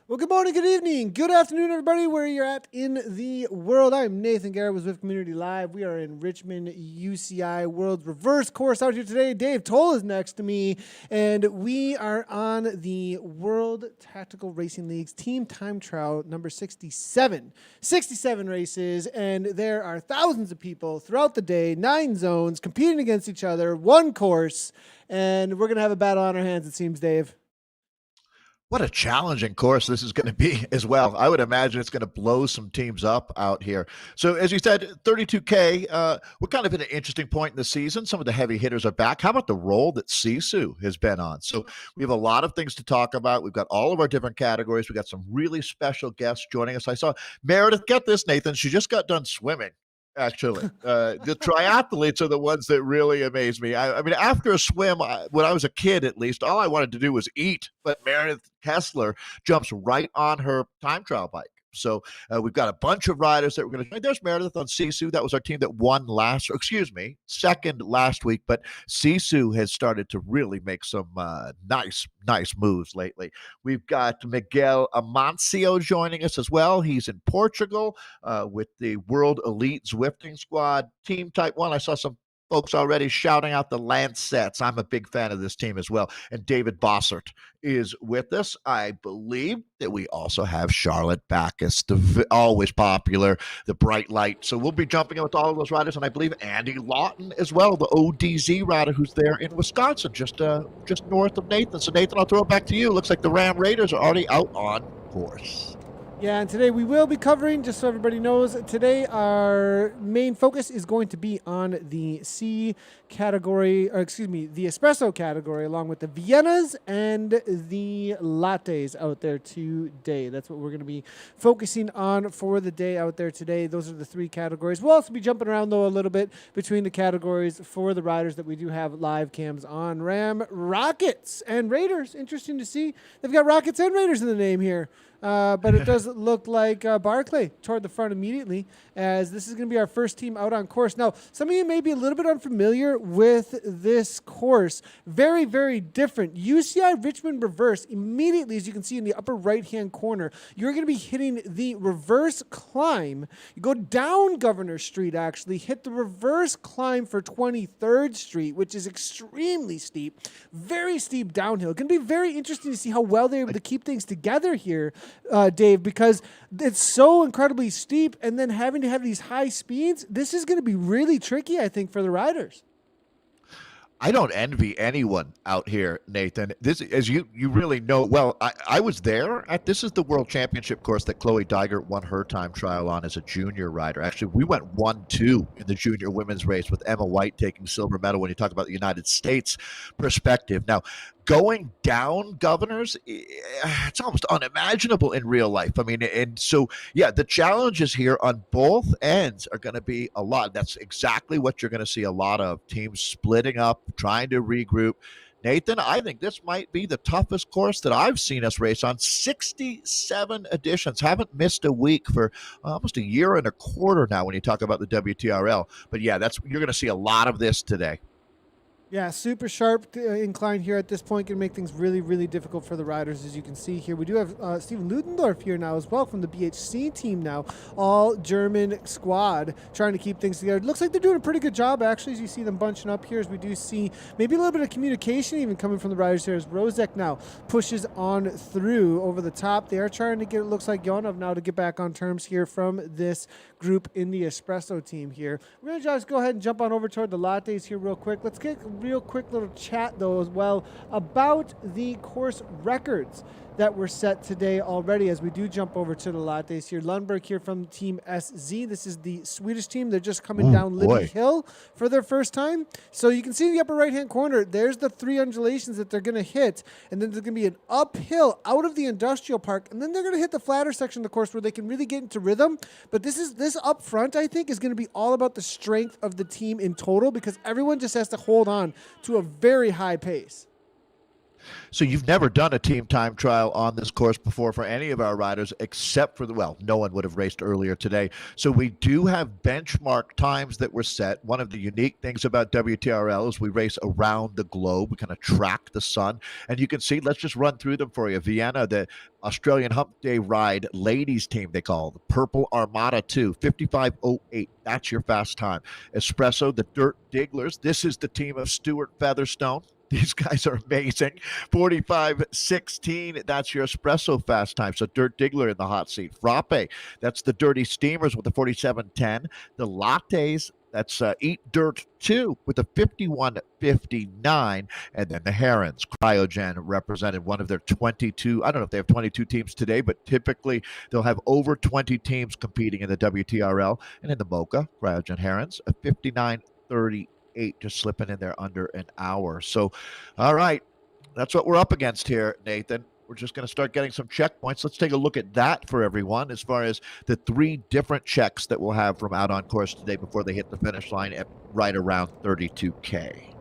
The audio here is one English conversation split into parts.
Well, good morning, good evening, good afternoon, everybody, where you're at in the world. I'm Nathan Guerra with Zwift Community Live. We are in Richmond, UCI, World's Reverse Course out here today. Dave Towle is next to me, and we are on the World Tactical Racing League's Team Time Trial number 67. 67 races, and there are thousands of people throughout the day, 9 zones, competing against each other, one course, and we're going to have a battle on our hands, it seems, Dave. What a challenging course this is going to be as well. I would imagine it's going to blow some teams up out here. So as you said, 32K, we're kind of at an interesting point in the season. Some of the heavy hitters are back. How about the role that Sisu has been on? So we have a lot of things to talk about. We've got all of our different categories. We've got some really special guests joining us. I saw Meredith, get this, Nathan, she just got done swimming. Actually, the triathletes are the ones that really amaze me. I mean, after a swim, when I was a kid, at least, all I wanted to do was eat. But Meredith Kessler jumps right on her time trial bike. So we've got a bunch of riders that we're going to join. There's Meredith on Sisu. That was our team that won second last week. But Sisu has started to really make some nice moves lately. We've got Miguel Amancio joining us as well. He's in Portugal with the World Elite Zwifting Squad, Team Type 1. I saw some folks already shouting out the Lancets. I'm a big fan of this team as well. And David Bossert is with us. I believe that we also have Charlotte Backus, always popular, the bright light. So we'll be jumping in with all of those riders. And I believe Andy Lawton as well, the ODZ rider who's there in Wisconsin, just north of Nathan. So Nathan, I'll throw it back to you. Looks like the Ram Raiders are already out on course. Yeah, and today we will be covering, just so everybody knows, today our main focus is going to be on the C category, the Espresso category, along with the Viennas and the Lattes out there today. That's what we're going to be focusing on for the day out there today. Those are the 3 categories. We'll also be jumping around, though, a little bit between the categories for the riders that we do have live cams on. Ram, Rockets, and Raiders. Interesting to see. They've got Rockets and Raiders in the name here. But it does look like Barclay toward the front immediately, as this is going to be our first team out on course. Now, some of you may be a little bit unfamiliar with this course. Very, very different. UCI Richmond Reverse, immediately, as you can see in the upper right-hand corner, you're going to be hitting the reverse climb. You go down Governor Street, actually, hit the reverse climb for 23rd Street, which is extremely steep. Very steep downhill. It's going to be very interesting to see how well they're able to keep things together here, Dave, because it's so incredibly steep, and then having to have these high speeds, this is going to be really tricky, I think, for the riders. I don't envy anyone out here, Nathan. This, as you really know well, I was there. This is the World Championship course that Chloe Dygert won her time trial on as a junior rider. Actually, we went 1-2 in the junior women's race with Emma White taking silver medal when you talk about the United States perspective. Now, going down Governors, it's almost unimaginable in real life. I mean, and so, yeah, the challenges here on both ends are going to be a lot. That's exactly what you're going to see a lot of, teams splitting up, trying to regroup. Nathan, I think this might be the toughest course that I've seen us race on. 67 editions. Haven't missed a week for almost a year and a quarter now when you talk about the WTRL. But yeah, you're going to see a lot of this today. Yeah, super sharp incline here at this point can make things really, really difficult for the riders, as you can see here. We do have Steven Ludendorff here now as well from the BHC team now. All German squad trying to keep things together. It looks like they're doing a pretty good job, actually, as you see them bunching up here, as we do see maybe a little bit of communication even coming from the riders here, as Rozek now pushes on through over the top. They are trying to get, it looks like, Yonov now to get back on terms here from this group in the Espresso team here. We're going to just go ahead and jump on over toward the Lattes here real quick. Let's get real quick little chat though as well about the course records that were set today already, as we do jump over to the Lattes here. Lundberg here from Team SZ. This is the Swedish team. They're just coming down Libby Hill for their first time. So you can see in the upper right-hand corner, there's the 3 undulations that they're going to hit. And then there's going to be an uphill out of the industrial park. And then they're going to hit the flatter section of the course where they can really get into rhythm. But this up front, I think, is going to be all about the strength of the team in total, because everyone just has to hold on to a very high pace. So you've never done a team time trial on this course before for any of our riders, except for no one would have raced earlier today. So we do have benchmark times that were set. One of the unique things about WTRL is we race around the globe. We kind of track the sun. And you can see, let's just run through them for you. Vienna, the Australian Hump Day Ride ladies team, they call the Purple Armada 2, 55:08. That's your fast time. Espresso, the Dirt Digglers. This is the team of Stuart Featherstone. These guys are amazing. 45:16. That's your espresso fast time. So Dirt Diggler in the hot seat. Frappe. That's the Dirty Steamers with the 47:10. The Lattes. That's Eat Dirt 2 with a 51:59. And then the Herons. Cryogen represented one of their 22. I don't know if they have 22 teams today, but typically they'll have over 20 teams competing in the WTRL. And in the Mocha, Cryogen Herons, a 59:30. Just slipping in there under an hour. So, all right, that's what we're up against here, Nathan. We're just going to start getting some checkpoints. Let's take a look at that for everyone as far as the 3 different checks that we'll have from out on course today before they hit the finish line at right around 32K.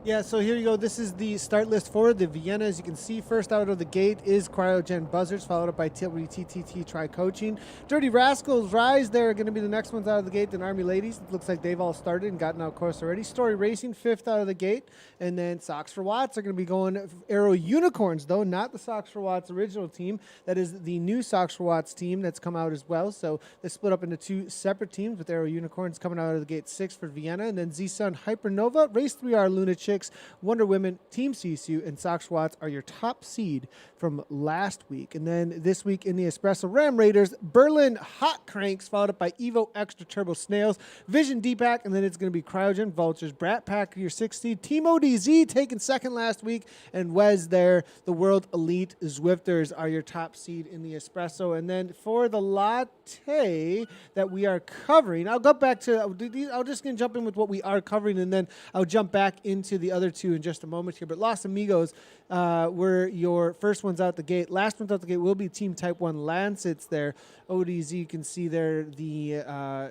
Yeah, so here you go. This is the start list for the Vienna. As you can see, first out of the gate is Cryogen Buzzards, followed up by WTTT Try Coaching. Dirty Rascals Rise, they're going to be the next ones out of the gate. Then Army Ladies, it looks like they've all started and gotten out course already. Story Racing, 5th out of the gate. And then Socks for Watts are going to be going Aero Unicorns, though, not the Socks for Watts original team. That is the new Socks for Watts team that's come out as well. So they split up into 2 separate teams with Aero Unicorns coming out of the gate 6th for Vienna. And then Z-Sun Hypernova, Race 3R Lunachicks, Wonder Women, Team Sisu, and Sox Watts are your top seed from last week. And then this week in the Espresso Ram Raiders, Berlin Hot Cranks, followed up by Evo Extra Turbo Snails, Vision D-Pack, and then it's going to be Cryogen Vultures, Brat Pack, your 6th seed, Team ODZ taking 2nd last week, and Wes there, the World Elite Zwifters are your top seed in the Espresso. And then for the Latte that we are covering, I'll go back to, I'll just going to jump in with what we are covering, and then I'll jump back into the other 2 in just a moment here. But Los Amigos were your first ones out the gate. Last ones out the gate will be Team Type 1 Lancets there. ODZ, you can see there the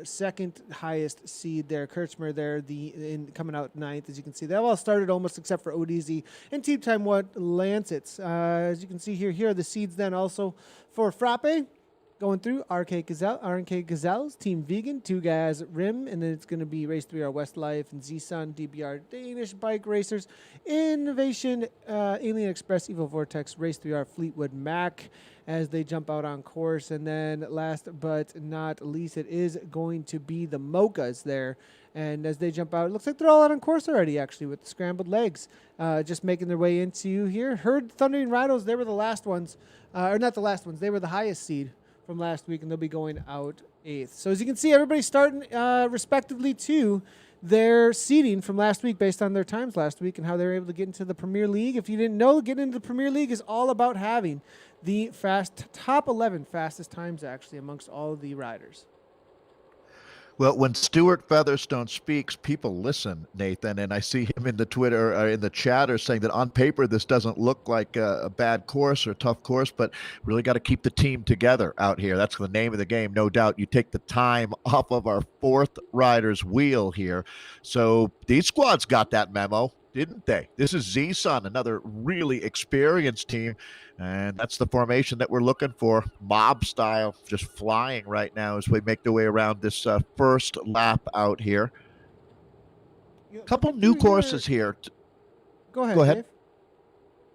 2nd highest seed there. Kirchmer there, coming out 9th. As you can see, they've all started almost except for ODZ and Team Type 1 Lancets. As you can see here are the seeds then also for Frappe. Going through RNK Gazelles, Team Vegan, 2 guys Rim, and then it's going to be Race 3R Westlife and Z-Sun, DBR Danish Bike Racers, Innovation, Alien Express, Evil Vortex, Race 3R Fleetwood Mac as they jump out on course. And then last but not least, it is going to be the Mochas there. And as they jump out, it looks like they're all out on course already, actually, with the scrambled legs, just making their way into here. Herd Thundering Rhinos, they were the last ones, or not the last ones, they were the highest seed from last week, and they'll be going out 8th. So as you can see, everybody's starting respectively to their seeding from last week based on their times last week and how they were able to get into the Premier League. If you didn't know, getting into the Premier League is all about having the top 11 fastest times, actually, amongst all of the riders. Well, when Stuart Featherstone speaks, people listen, Nathan, and I see him in the Twitter or in the chatter saying that on paper this doesn't look like a bad course or a tough course, but really got to keep the team together out here. That's the name of the game, no doubt. You take the time off of our 4th rider's wheel here. So these squads got that memo, didn't they? This is Z-Sun, another really experienced team, and that's the formation that we're looking for. Mob style, just flying right now as we make the way around this first lap out here. Couple new courses here. Go ahead. Dave.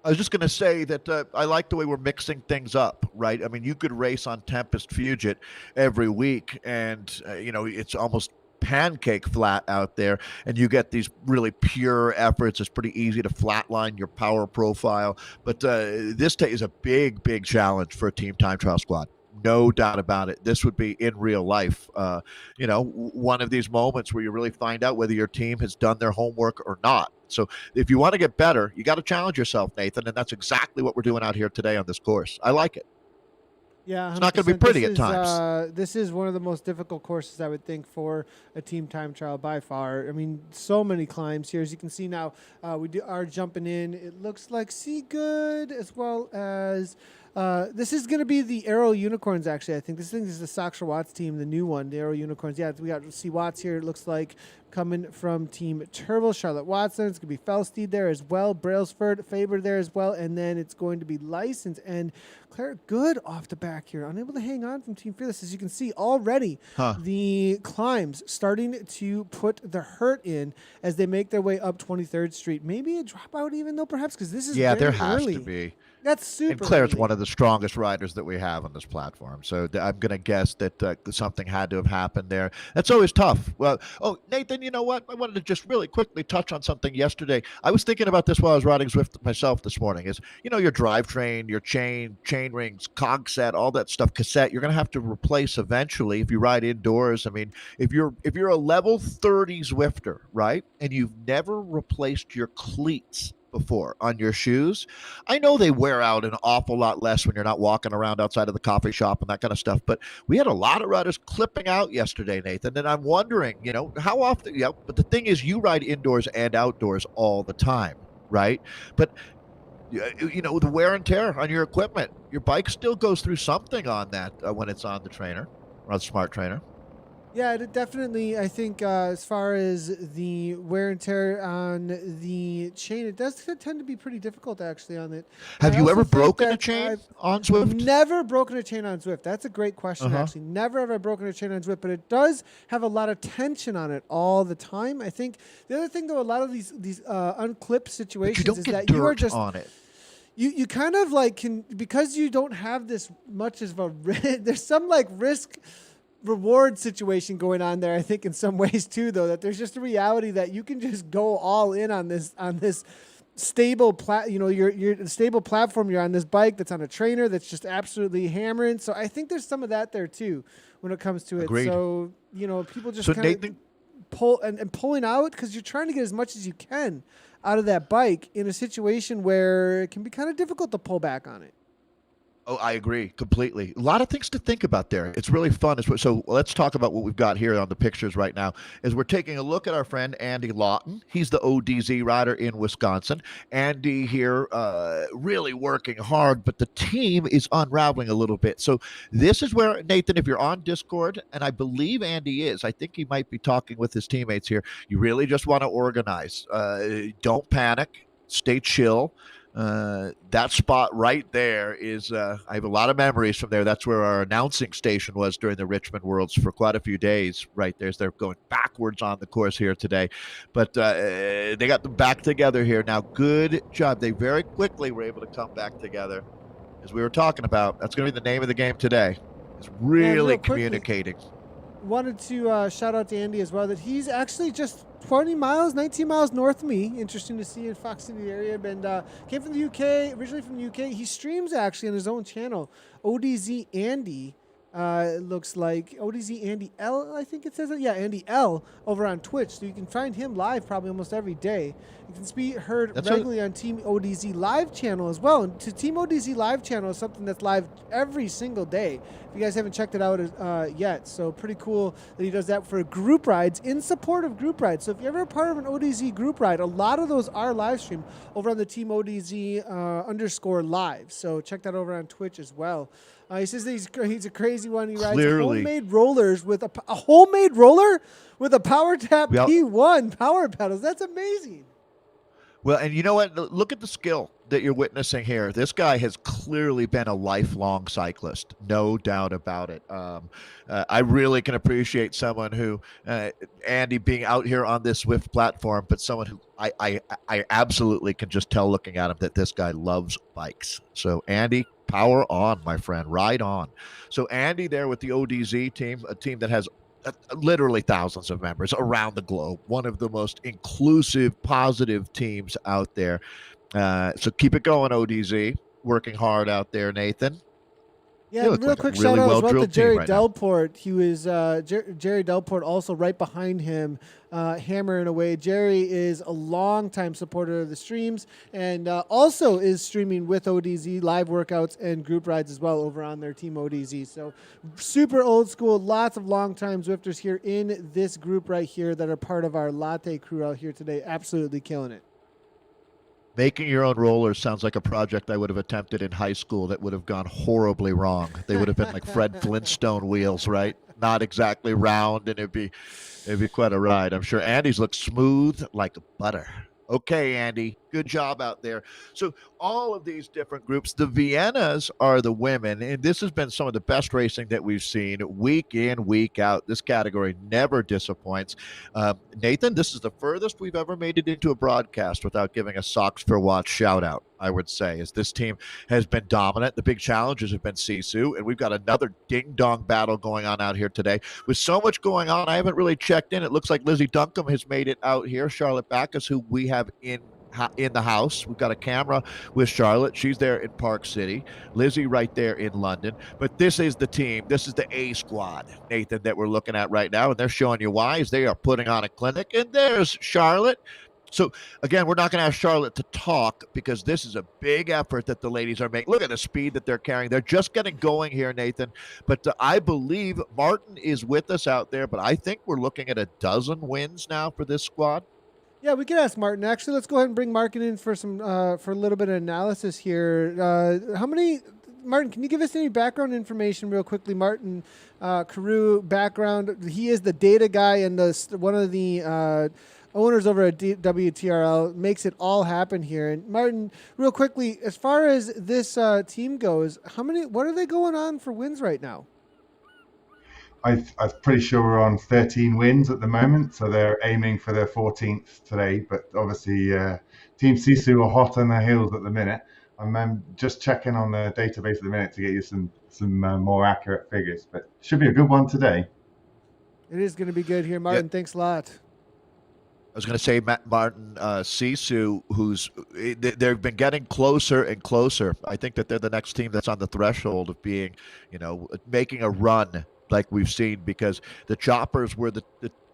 I was just going to say that I like the way we're mixing things up, right? I mean, you could race on Tempest Fugit every week, and, it's almost pancake flat out there, and you get these really pure efforts. It's pretty easy to flatline your power profile, but this is a big challenge for a Team Time Trial squad. No doubt about it. This would be in real life, one of these moments where you really find out whether your team has done their homework or not. So if you want to get better, you got to challenge yourself, Nathan, and that's exactly what we're doing out here today on this course. I like it. Yeah, 100%. It's not going to be pretty at times. This is one of the most difficult courses, I would think, for a Team Time Trial by far. I mean, so many climbs here. As you can see now, we are jumping in. It looks like Seagood as well as This is going to be the Aero Unicorns, actually. I think this is the Saksha Watts team, the new one, the Aero Unicorns. Yeah, we got C. Watts here, it looks like, coming from Team Turbo. Charlotte Watson. It's going to be Felsteed there as well. Brailsford, Faber there as well. And then it's going to be License and Claire Good off the back here. Unable to hang on from Team Fearless. As you can see already, the climbs starting to put the hurt in as they make their way up 23rd Street. Maybe a dropout even, though, perhaps, because this is very there has early. to be. That's super. And Claire's early. one of the strongest riders that we have on this platform. So I'm going to guess that something had to have happened there. That's always tough. Well, Nathan, you know what? I wanted to just really quickly touch on something yesterday. I was thinking about this while I was riding Zwift myself this morning. Is, your drivetrain, your chain rings, cog set, all that stuff, cassette, you're going to have to replace eventually if you ride indoors. I mean, if you're a level 30 Zwifter, right, and you've never replaced your cleats before on your shoes, I know they wear out an awful lot less when you're not walking around outside of the coffee shop and that kind of stuff, but we had a lot of riders clipping out yesterday, Nathan, and I'm wondering, how often, but the thing is, you ride indoors and outdoors all the time, right? But the wear and tear on your equipment, your bike still goes through something on that when it's on the trainer, or on the smart trainer. Yeah, it definitely, I think, as far as the wear and tear on the chain, it does tend to be pretty difficult, actually, on it. Have you ever broken a chain on Zwift? Never broken a chain on Zwift. That's a great question, actually. Never ever broken a chain on Zwift, but it does have a lot of tension on it all the time. I think the other thing, though, a lot of these unclipped situations is that you are just on it. You kind of like can, because you don't have this much of a there's some like risk reward situation going on there, I think, in some ways too, though, that there's just a reality that you can just go all in on this stable your stable platform you're on, this bike that's on a trainer that's just absolutely hammering. So I think there's some of that there too when it comes to it. Agreed. So people just kind of pull and pulling out because you're trying to get as much as you can out of that bike in a situation where it can be kind of difficult to pull back on it. Oh, I agree completely. A lot of things to think about there. It's really fun. So let's talk about what we've got here on the pictures right now. Is we're taking a look at our friend Andy Lawton. He's the ODZ rider in Wisconsin. Andy here really working hard, but the team is unraveling a little bit. So this is where, Nathan, if you're on Discord, and I believe Andy is, I think he might be talking with his teammates here, you really just want to organize. Don't panic. Stay chill. That spot right there is, I have a lot of memories from there. That's where our announcing station was during the Richmond Worlds for quite a few days right there. As they're going backwards on the course here today. But they got them back together here. Now, good job. They very quickly were able to come back together. As we were talking about, that's going to be the name of the game today. It's really communicating. Wanted to shout out to Andy as well, that he's actually just 19 miles north of me. Interesting to see in Fox City area. And came from the UK, originally from the UK. He streams actually on his own channel, ODZ Andy. It looks like ODZ Andy L, I think it says it. Yeah, Andy L over on Twitch. So you can find him live probably almost every day. You can be heard regularly on Team ODZ Live channel as well. And Team ODZ Live channel is something that's live every single day. If you guys haven't checked it out yet. So pretty cool that he does that for group rides, in support of group rides. So if you're ever a part of an ODZ group ride, a lot of those are live streamed over on the Team ODZ _live. So check that over on Twitch as well. He says that he's a crazy one. He rides homemade rollers with a homemade roller with a Power Tap P1 power pedals. That's amazing. Well, and you know what? Look at the skill that you're witnessing here. This guy has clearly been a lifelong cyclist, no doubt about it. I really can appreciate someone who, Andy, being out here on this Zwift platform, but someone who I absolutely can just tell looking at him that this guy loves bikes. So, Andy, power on, my friend. Ride on. So, Andy there with the ODZ team, a team that has literally thousands of members around the globe, one of the most inclusive, positive teams out there. So keep it going, ODZ. Working hard out there, Nathan. Yeah, real quick shout out as well to Jerry Delport. He was Jerry Delport also right behind him, hammering away. Jerry is a longtime supporter of the streams and also is streaming with ODZ live workouts and group rides as well over on their Team ODZ. So super old school, lots of longtime Zwifters here in this group right here that are part of our Latte crew out here today. Absolutely killing it. Making your own rollers sounds like a project I would have attempted in high school that would have gone horribly wrong. They would have been like Fred Flintstone wheels, right? Not exactly round, and it'd be quite a ride. I'm sure Andy's looks smooth like butter. Okay, Andy, good job out there. So, all of these different groups, the Viennas are the women, and this has been some of the best racing that we've seen week in, week out. This category never disappoints. Nathan, this is the furthest we've ever made it into a broadcast without giving a Socks for Watch shout out, I would say, as this team has been dominant. The big challenges have been Sisu, and we've got another ding dong battle going on out here today. With so much going on, I haven't really checked in. It looks like Lizzie Duncombe has made it out here. Charlotte Backus, who we have in the house. We've got a camera with Charlotte. She's there in Park City. Lizzie right there in London. But this is the team. This is the A squad, Nathan, that we're looking at right now. And they're showing you why, as they are putting on a clinic. And there's Charlotte. So, again, we're not going to ask Charlotte to talk because this is a big effort that the ladies are making. Look at the speed that they're carrying. They're just getting going here, Nathan. But I believe Martin is with us out there, but I think we're looking at a dozen wins now for this squad. Yeah, we could ask Martin. Actually, let's go ahead and bring Martin in for for a little bit of analysis here. How many, Martin? Can you give us any background information real quickly? Martin Carew background. He is the data guy and one of the owners over at WTRL. Makes it all happen here. And Martin, real quickly, as far as this team goes, what are they going on for wins right now? I'm pretty sure we're on 13 wins at the moment, so they're aiming for their 14th today. But obviously, Team Sisu are hot on their heels at the minute. I'm just checking on the database at the minute to get you some more accurate figures, but should be a good one today. It is going to be good here, Martin. Yep. Thanks a lot. I was going to say Martin Sisu, they've been getting closer and closer. I think that they're the next team that's on the threshold of being, making a run like we've seen, because the Choppers were the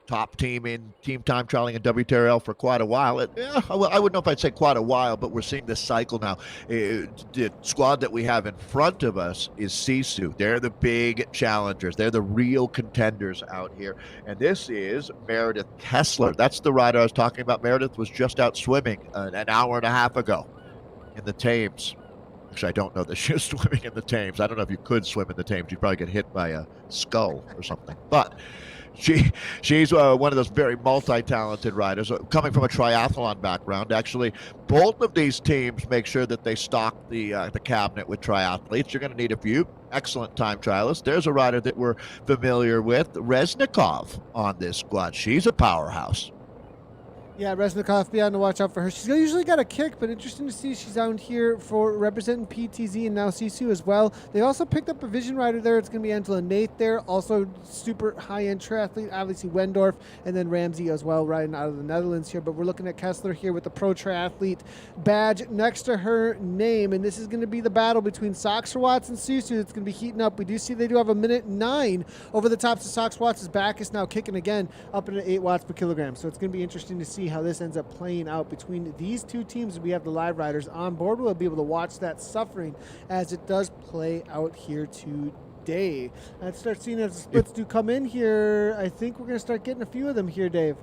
top team in team time trialing in WTRL for quite a while. I wouldn't know if I'd say quite a while, but we're seeing this cycle now. The squad that we have in front of us is Sisu. They're the big challengers. They're the real contenders out here. And this is Meredith Kessler. That's the rider I was talking about. Meredith was just out swimming an hour and a half ago in the Thames. Actually, I don't know that she was swimming in the Thames. I don't know if you could swim in the Thames. You'd probably get hit by a skull or something. But she's one of those very multi-talented riders, coming from a triathlon background. Actually, both of these teams make sure that they stock the cabinet with triathletes. You're going to need a few excellent time trialists. There's a rider that we're familiar with, Reznikov, on this squad. She's a powerhouse. Yeah, Reznikov, be on the watch out for her. She's usually got a kick, but interesting to see she's out here for representing PTZ and now Sisu as well. They also picked up a vision rider there. It's going to be Angela Nate there. Also super high-end triathlete, obviously Wendorf, and then Ramsey as well, riding out of the Netherlands here. But we're looking at Kessler here with the pro triathlete badge next to her name, and this is going to be the battle between Sox for Watts and Sisu. It's going to be heating up. We do see they do have a 1:09 over the tops of Sox for Watts' back. Is now kicking again up into 8 watts per kilogram. So it's going to be interesting to see how this ends up playing out between these two teams. We have the live riders on board. We'll be able to watch that suffering as it does play out here today. Let's start seeing as the splits do come in here. I think we're going to start getting a few of them here, Dave.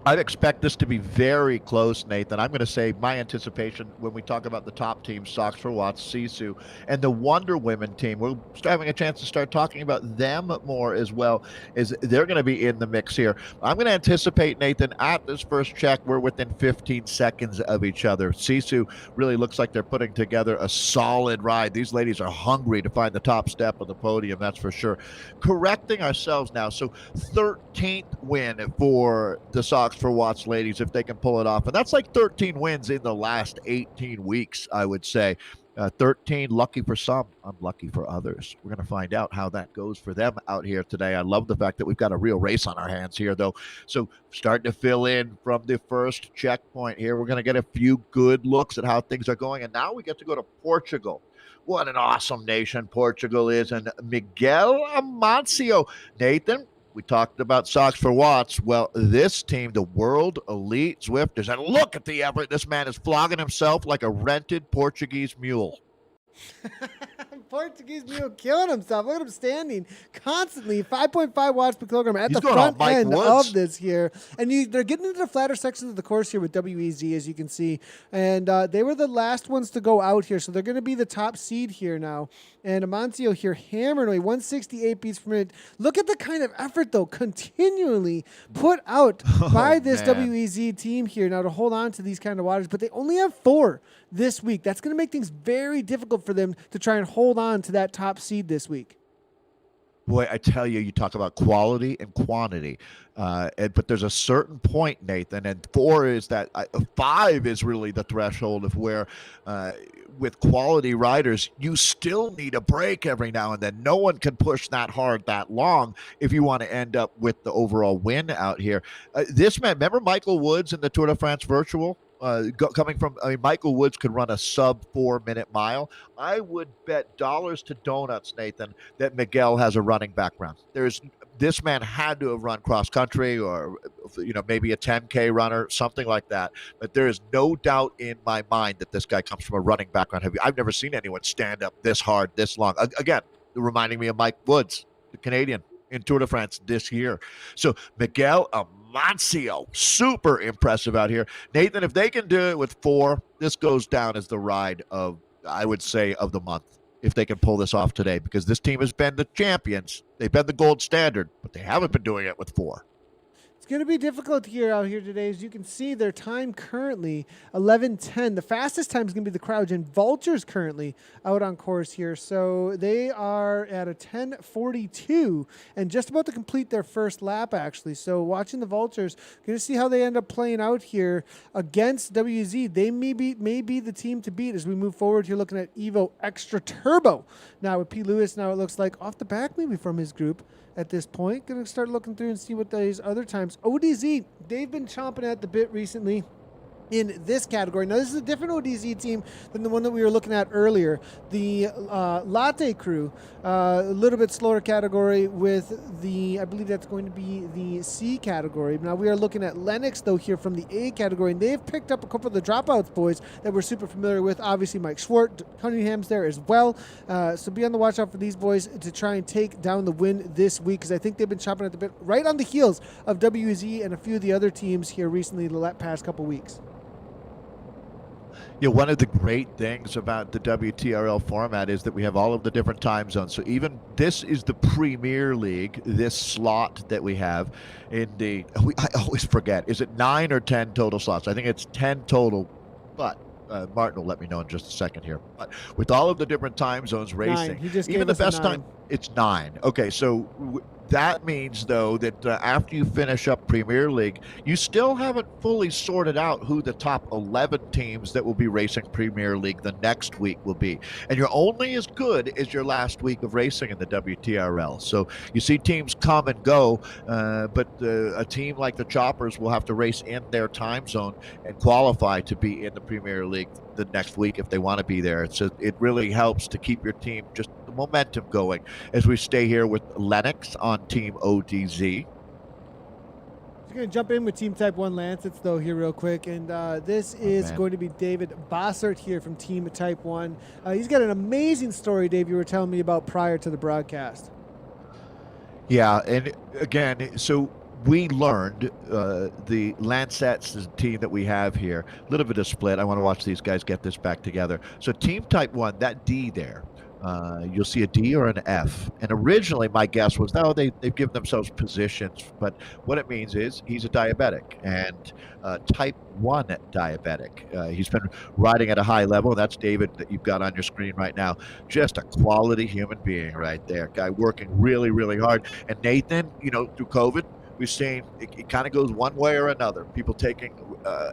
I'd expect this to be very close, Nathan. I'm going to say my anticipation when we talk about the top teams, Sox for Watts, Sisu, and the Wonder Women team, we're having a chance to start talking about them more as well, is they're going to be in the mix here. I'm going to anticipate, Nathan, at this first check, we're within 15 seconds of each other. Sisu really looks like they're putting together a solid ride. These ladies are hungry to find the top step of the podium, that's for sure. Correcting ourselves now, so 13th win for the Sox for Watts ladies, if they can pull it off. And that's like 13 wins in the last 18 weeks, I would say. 13, lucky for some, unlucky for others. We're going to find out how that goes for them out here today. I love the fact that we've got a real race on our hands here, though. So starting to fill in from the first checkpoint here. We're going to get a few good looks at how things are going. And now we get to go to Portugal. What an awesome nation Portugal is. And Miguel Amancio. Nathan, we talked about Sox for Watts. Well, this team, the World Elite Zwifters, and look at the effort. This man is flogging himself like a rented Portuguese mule. Portuguese mule killing himself. Look at him standing constantly, 5.5 watts per kilogram at He's the going all front Mike end Woods. of this here. And they're getting into the flatter sections of the course here with WEZ, as you can see. And they were the last ones to go out here, so they're going to be the top seed here now. And Amancio here hammering away 168 beats per minute. Look at the kind of effort, though, continually put out by this man. WEZ team here now to hold on to these kind of waters. But they only have 4 this week. That's going to make things very difficult for them to try and hold on to that top seed this week. Boy, I tell you, you talk about quality and quantity, but there's a certain point, Nathan, and 4 is that 5 is really the threshold of where, with quality riders, you still need a break every now and then. No one can push that hard that long if you want to end up with the overall win out here. This man, remember Michael Woods in the Tour de France Virtual? Coming from, Michael Woods could run a sub 4-minute mile. I would bet dollars to donuts, Nathan, that Miguel has a running background. This man had to have run cross country or, maybe a 10K runner, something like that. But there is no doubt in my mind that this guy comes from a running background. I've never seen anyone stand up this hard, this long. Again, reminding me of Mike Woods, the Canadian in Tour de France this year. So Miguel Amancio, super impressive out here. Nathan, if they can do it with 4, this goes down as the ride of, I would say, of the month, if they can pull this off today, because this team has been the champions. They've been the gold standard, but they haven't been doing it with 4. It's going to be difficult here out here today. As you can see, their time currently 11:10. The fastest time is going to be the Crowdgen Vultures currently out on course here. So they are at a 10:42 and just about to complete their first lap, actually. So watching the Vultures, going to see how they end up playing out here against WZ. They may be the team to beat as we move forward here, looking at Evo Extra Turbo. Now with P. Lewis, now it looks like off the back maybe from his group. At this point, going to start looking through and see what these other times. ODZ, they've been chomping at the bit recently in this category. Now, this is a different ODZ team than the one that we were looking at earlier. The Latte crew, a little bit slower category with I believe that's going to be the C category. Now, we are looking at Lennox, though, here from the A category, and they've picked up a couple of the dropouts boys that we're super familiar with. Obviously, Mike Schwartz, Cunningham's there as well. So be on the watch out for these boys to try and take down the win this week, because I think they've been chopping at the bit right on the heels of WZ and a few of the other teams here recently the past couple weeks. One of the great things about the WTRL format is that we have all of the different time zones. So even this is the Premier League, this slot that we have in I always forget, is it 9 or 10 total slots? I think it's 10 total, but Martin will let me know in just a second here. But with all of the different time zones racing, even the best time, it's 9. Okay, so that means, though, that after you finish up Premier League, you still haven't fully sorted out who the top 11 teams that will be racing Premier League the next week will be. And you're only as good as your last week of racing in the WTRL. So you see teams come and go, but a team like the Choppers will have to race in their time zone and qualify to be in the Premier League the next week if they want to be there. So it really helps to keep your team just the momentum going as we stay here with Lennox on Team ODZ. We're going to jump in with Team Type 1 Lancets, though, here real quick. And this is going to be David Bossert here from Team Type 1. He's got an amazing story, Dave, you were telling me about prior to the broadcast. Yeah, and again, so we learned the Lancets is the team that we have here. A little bit of split. I want to watch these guys get this back together. So Team Type 1, that D there, you'll see a D or an F. And originally my guess was, they've given themselves positions. But what it means is he's a diabetic and type 1 diabetic. He's been riding at a high level. That's David that you've got on your screen right now. Just a quality human being right there. Guy working really, really hard. And Nathan, through COVID, we've seen it kind of goes one way or another. People taking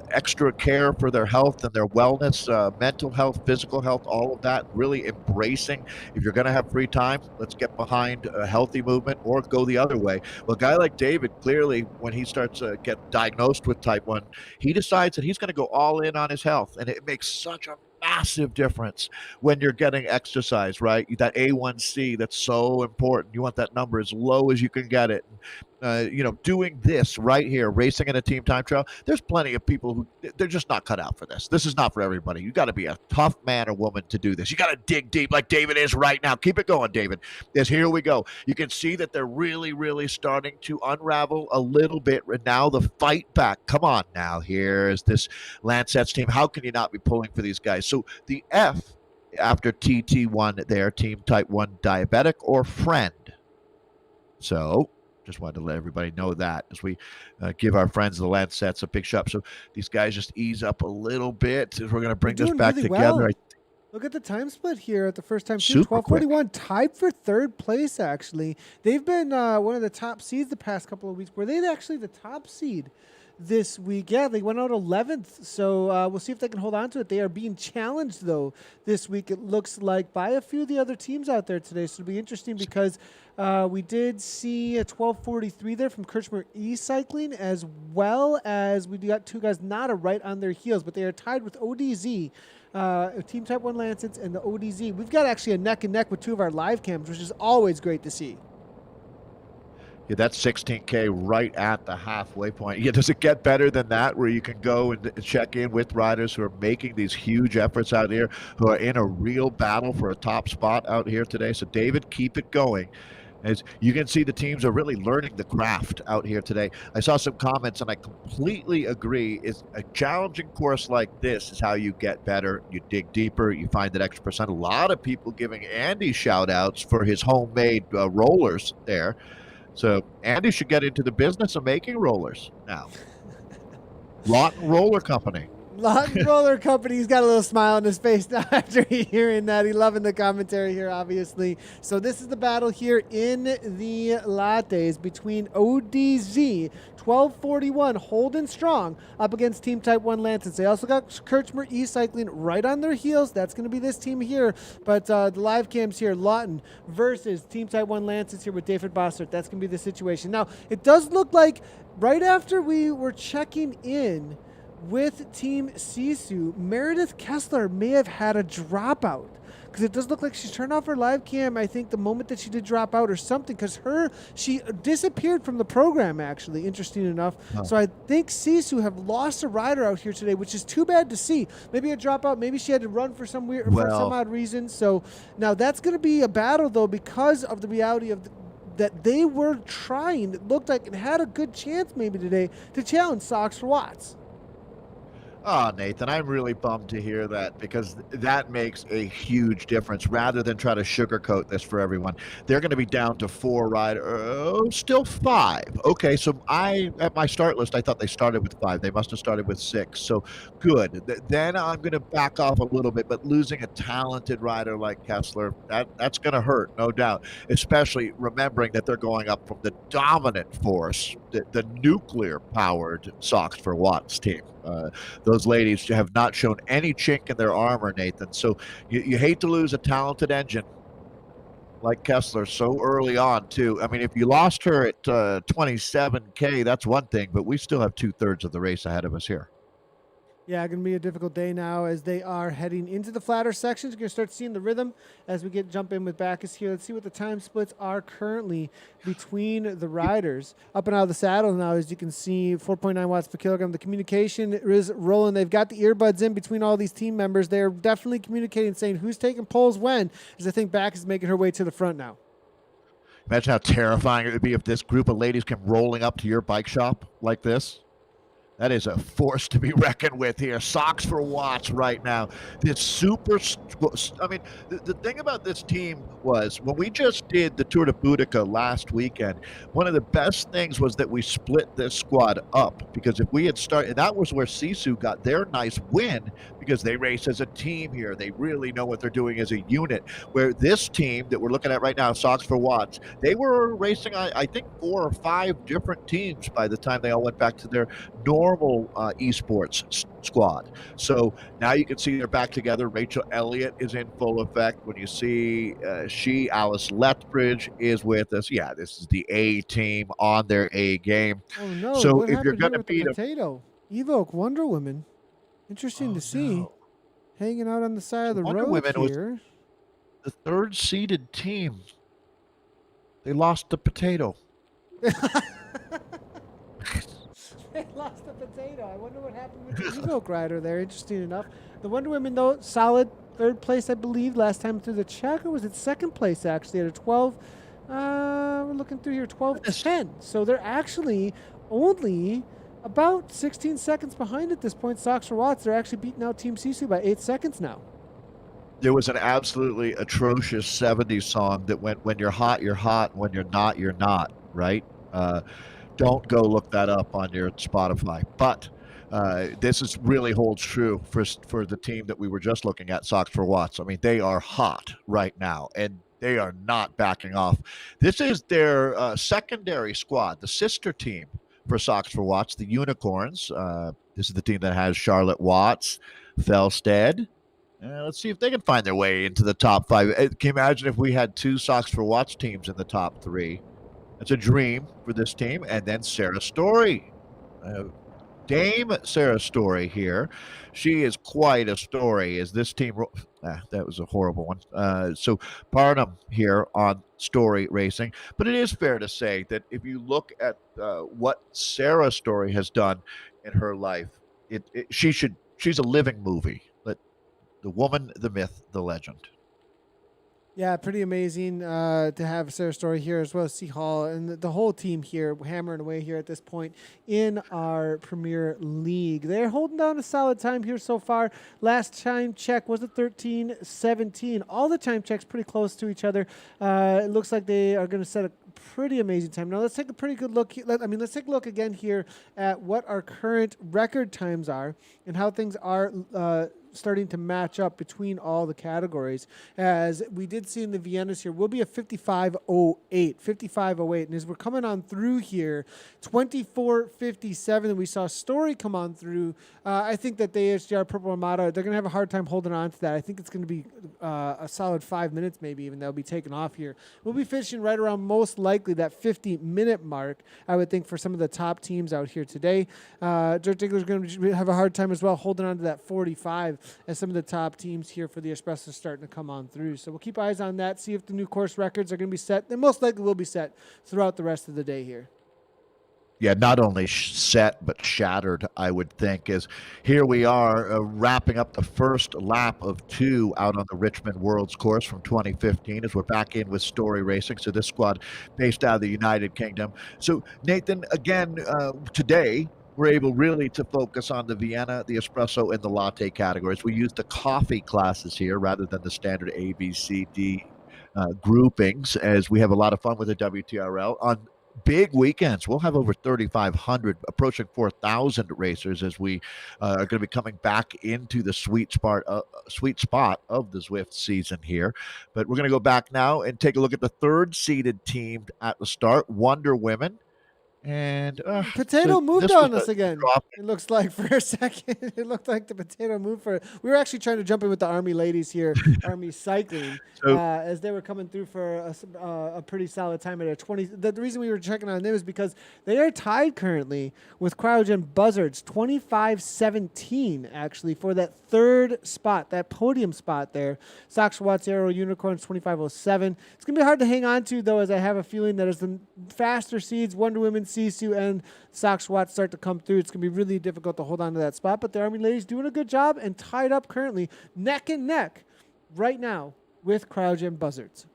extra care for their health and their wellness, mental health, physical health, all of that, really embracing. If you're going to have free time, let's get behind a healthy movement or go the other way. Well, a guy like David, clearly, when he starts to get diagnosed with type 1, he decides that he's going to go all in on his health. And it makes such a massive difference when you're getting exercise, right? That A1C, that's so important. You want that number as low as you can get it. doing this right here, racing in a team time trial. There's plenty of people who they're just not cut out for this. This is not for everybody. You got to be a tough man or woman to do this. You got to dig deep like David is right now. Keep it going, David. Yes, here we go. You can see that they're really, really starting to unravel a little bit. And now the fight back. Come on now. Here's this Lancet's team. How can you not be pulling for these guys? So the F after TT1 there, team type 1 diabetic or friend. So just wanted to let everybody know that as we give our friends the Lancets a big shot. So these guys just ease up a little bit as we're going to bring this back really together. Well. Look at the time split here at the first time. 12:41, tied for third place, actually. They've been one of the top seeds the past couple of weeks. Were they actually the top seed this week? Yeah, they went out 11th, so we'll see if they can hold on to it. They are being challenged, though, this week, it looks like, by a few of the other teams out there today. So it'll be interesting because we did see a 12:43 there from Kirchner E-Cycling, as well as we got two guys not right on their heels, but they are tied with ODZ. Team Type 1 Lancets and the ODZ. We've got actually a neck and neck with two of our live cams, which is always great to see. Yeah, that's 16K right at the halfway point. Yeah, does it get better than that where you can go and check in with riders who are making these huge efforts out here, who are in a real battle for a top spot out here today? So, David, keep it going. As you can see, the teams are really learning the craft out here today. I saw some comments, and I completely agree. It's a challenging course like this is how you get better. You dig deeper. You find that extra percent. A lot of people giving Andy shout-outs for his homemade rollers there. So Andy should get into the business of making rollers now. Lawton Roller Company. Latte Roller Company's got a little smile on his face now after hearing that. He's loving the commentary here, obviously. So this is the battle here in the lattes between ODZ 1241 holding strong up against Team Type 1 Lancets. They also got Kirchner E-Cycling right on their heels. That's going to be this team here. But the live cams here, Lawton versus Team Type 1 Lancets here with David Bossert. That's going to be the situation. Now, it does look like right after we were checking in with Team Sisu, Meredith Kessler may have had a dropout, because it does look like she's turned off her live cam, I think, the moment that she did drop out or something, because she disappeared from the program, actually, interesting enough. Oh. So I think Sisu have lost a rider out here today, which is too bad to see. Maybe a dropout, maybe she had to run for some odd reason. So now that's going to be a battle, though, because of the reality of that they were trying, it looked like it had a good chance maybe today to challenge Sox for Watts. Oh, Nathan, I'm really bummed to hear that, because that makes a huge difference. Rather than try to sugarcoat this for everyone, they're going to be down to 4 riders, still 5. Okay, so at my start list, I thought they started with 5. They must have started with 6. So good. Then I'm going to back off a little bit, but losing a talented rider like Kessler, that's going to hurt, no doubt, especially remembering that they're going up from the dominant force, the nuclear-powered Sox for Watts team. Those ladies have not shown any chink in their armor, Nathan. So you hate to lose a talented engine like Kessler so early on, too. I mean, if you lost her at 27K, that's one thing, but we still have 2/3 of the race ahead of us here. Yeah, going to be a difficult day now as they are heading into the flatter sections. You're going to start seeing the rhythm as we jump in with Backus here. Let's see what the time splits are currently between the riders. Up and out of the saddle now, as you can see, 4.9 watts per kilogram. The communication is rolling. They've got the earbuds in between all these team members. They're definitely communicating, saying who's taking polls when, as I think Backus is making her way to the front now. Imagine how terrifying it would be if this group of ladies came rolling up to your bike shop like this. That is a force to be reckoned with here. Sox for Watts right now. This super, I mean, the thing about this team was when we just did the Tour de Boudica last weekend, one of the best things was that we split this squad up, because if we had started, that was where Sisu got their nice win, because they race as a team here. They really know what they're doing as a unit. Where this team that we're looking at right now, Sox for Watts, they were racing, I think, 4 or 5 different teams by the time they all went back to their normal esports squad. So now you can see they're back together. Rachel Elliott is in full effect. When you see Alice Lethbridge is with us. Yeah, this is the A team on their A game. Oh no! So what if you're going to beat a potato, Evoke Wonder Woman. Interesting to see. No. Hanging out on the side of the Wonder road Women here. Was the 3rd seeded team. They lost the potato. They lost the potato. I wonder what happened with the Evoke rider there. Interesting enough. The Wonder Women, though, solid third place, I believe, last time through the check. Or was it second place, actually, at a 12? We're looking through here, 12:10. So they're actually only about 16 seconds behind at this point. Sox for Watts, they're actually beating out Team Sisu by 8 seconds now. There was an absolutely atrocious 70s song that went, when you're hot, and when you're not, right? Don't go look that up on your Spotify. But this is really holds true for the team that we were just looking at, Sox for Watts. I mean, they are hot right now, and they are not backing off. This is their secondary squad, the sister team for Sox for Watts, the Unicorns. This is the team that has Charlotte Watts, Felstead. Let's see if they can find their way into the top 5. Can you imagine if we had 2 Sox for Watts teams in the top 3? It's a dream for this team. And then Sarah Story. Dame Sarah Story here. She is quite a story as this team. That was a horrible one. So Barnum here on Story Racing. But it is fair to say that if you look at what Sarah Story has done in her life, she's a living movie. The woman, the myth, the legend. Yeah, pretty amazing to have Sarah Story here, as well as C. Hall and the whole team here hammering away here at this point in our Premier League. They're holding down a solid time here so far. Last time check was a 13:17. All the time checks pretty close to each other. It looks like they are going to set a pretty amazing time. Now let's take a pretty good look. Let's take a look again here at what our current record times are and how things are starting to match up between all the categories. As we did see in the Viennas here, we'll be a 55:08, and as we're coming on through here, 24:57, and we saw Story come on through. I think that the AHDR Purple Armada, they're going to have a hard time holding on to that. I think it's going to be a solid 5 minutes, maybe even, they'll be taking off here. We'll be finishing right around most likely that 50-minute mark, I would think, for some of the top teams out here today. Dirt Diggler's going to have a hard time as well holding on to that 45, as some of the top teams here for the Espresso are starting to come on through. So we'll keep eyes on that, see if the new course records are going to be set. They most likely will be set throughout the rest of the day here. Yeah, not only set, but shattered, I would think, as here we are wrapping up the first lap of 2 out on the Richmond Worlds course from 2015 as we're back in with Story Racing. So this squad based out of the United Kingdom. So Nathan, again, today, we're able really to focus on the Vienna, the Espresso, and the Latte categories. We use the coffee classes here rather than the standard A, B, C, D groupings, as we have a lot of fun with the WTRL. On big weekends, we'll have over 3,500, approaching 4,000 racers as we are going to be coming back into the sweet spot of the Zwift season here. But we're going to go back now and take a look at the third-seeded team at the start, Wonder Women. And potato moved on us again. It looks like for a second, it looked like the potato moved for. We were actually trying to jump in with the Army ladies here, Army Cycling, as they were coming through for a pretty solid time at a 20. The reason we were checking on them is because they are tied currently with Cryogen Buzzards, 25-17 actually for that third spot, that podium spot there. Sox Watts Aero Unicorns 25:07. It's gonna be hard to hang on to though, as I have a feeling that as the faster seeds, Wonder Women, Sisu, and Sox Watts start to come through, it's going to be really difficult to hold on to that spot. But the Army ladies doing a good job and tied up currently neck and neck right now with Cryogen Buzzards.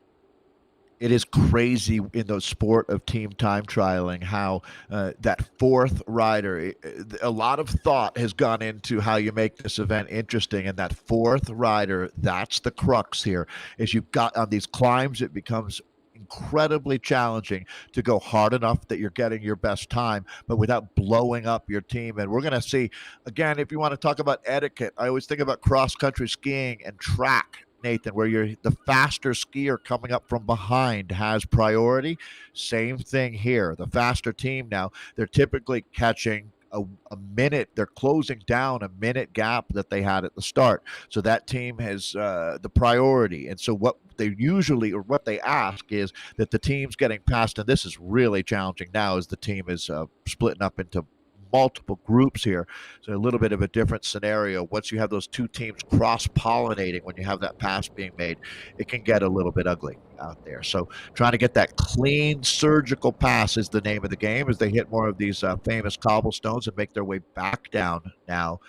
It is crazy in the sport of team time trialing how that fourth rider, a lot of thought has gone into how you make this event interesting. And that fourth rider, that's the crux here. As you've got on these climbs, it becomes incredibly challenging to go hard enough that you're getting your best time, but without blowing up your team. And we're going to see, again, if you want to talk about etiquette, I always think about cross-country skiing and track, Nathan, where you're the faster skier coming up from behind has priority. Same thing here. The faster team now, they're typically catching a minute. They're closing down a minute gap that they had at the start. So that team has the priority. And so what they usually, or what they ask, is that the team's getting past, and this is really challenging now as the team is splitting up into multiple groups here. So a little bit of a different scenario. Once you have those two teams cross-pollinating, when you have that pass being made, it can get a little bit ugly out there. So trying to get that clean surgical pass is the name of the game as they hit more of these famous cobblestones and make their way back down now.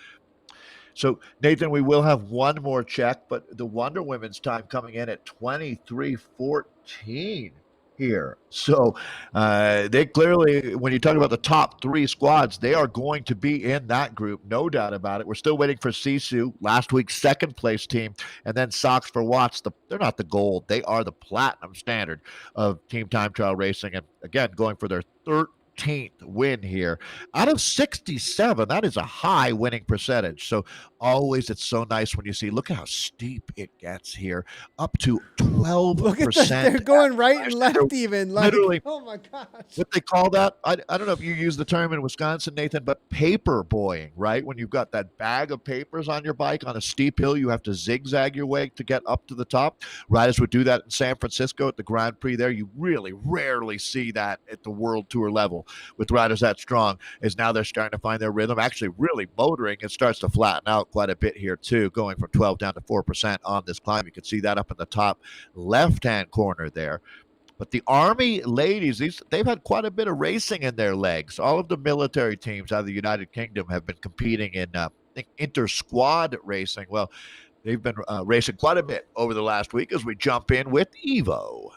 So, Nathan, we will have one more check, but the Wonder Women's time coming in at 23:14 here. So, they clearly, when you talk about the top three squads, they are going to be in that group, no doubt about it. We're still waiting for Sisu, last week's second place team, and then Sox for Watts. They're not the gold, they are the platinum standard of Team Time Trial Racing. And again, going for their 13th win here out of 67. That is a high winning percentage. So always it's so nice when you see, look at how steep it gets here, up to 12%. Look at that, they're going right and left even. Like, literally, oh my gosh. what they call that, I don't know if you use the term in Wisconsin, Nathan, but paper boying, right? When you've got that bag of papers on your bike on a steep hill, you have to zigzag your way to get up to the top. Riders would do that in San Francisco at the Grand Prix there. You really rarely see that at the World Tour level with riders that strong, as now they're starting to find their rhythm, actually really motoring. It starts to flatten out quite a bit here too, going from 12 down to 4% on this climb. You can see that up in the top left-hand corner there. But the Army ladies, they've had quite a bit of racing in their legs. All of the military teams out of the United Kingdom have been competing in inter-squad racing. Well, they've been racing quite a bit over the last week as we jump in with Evo.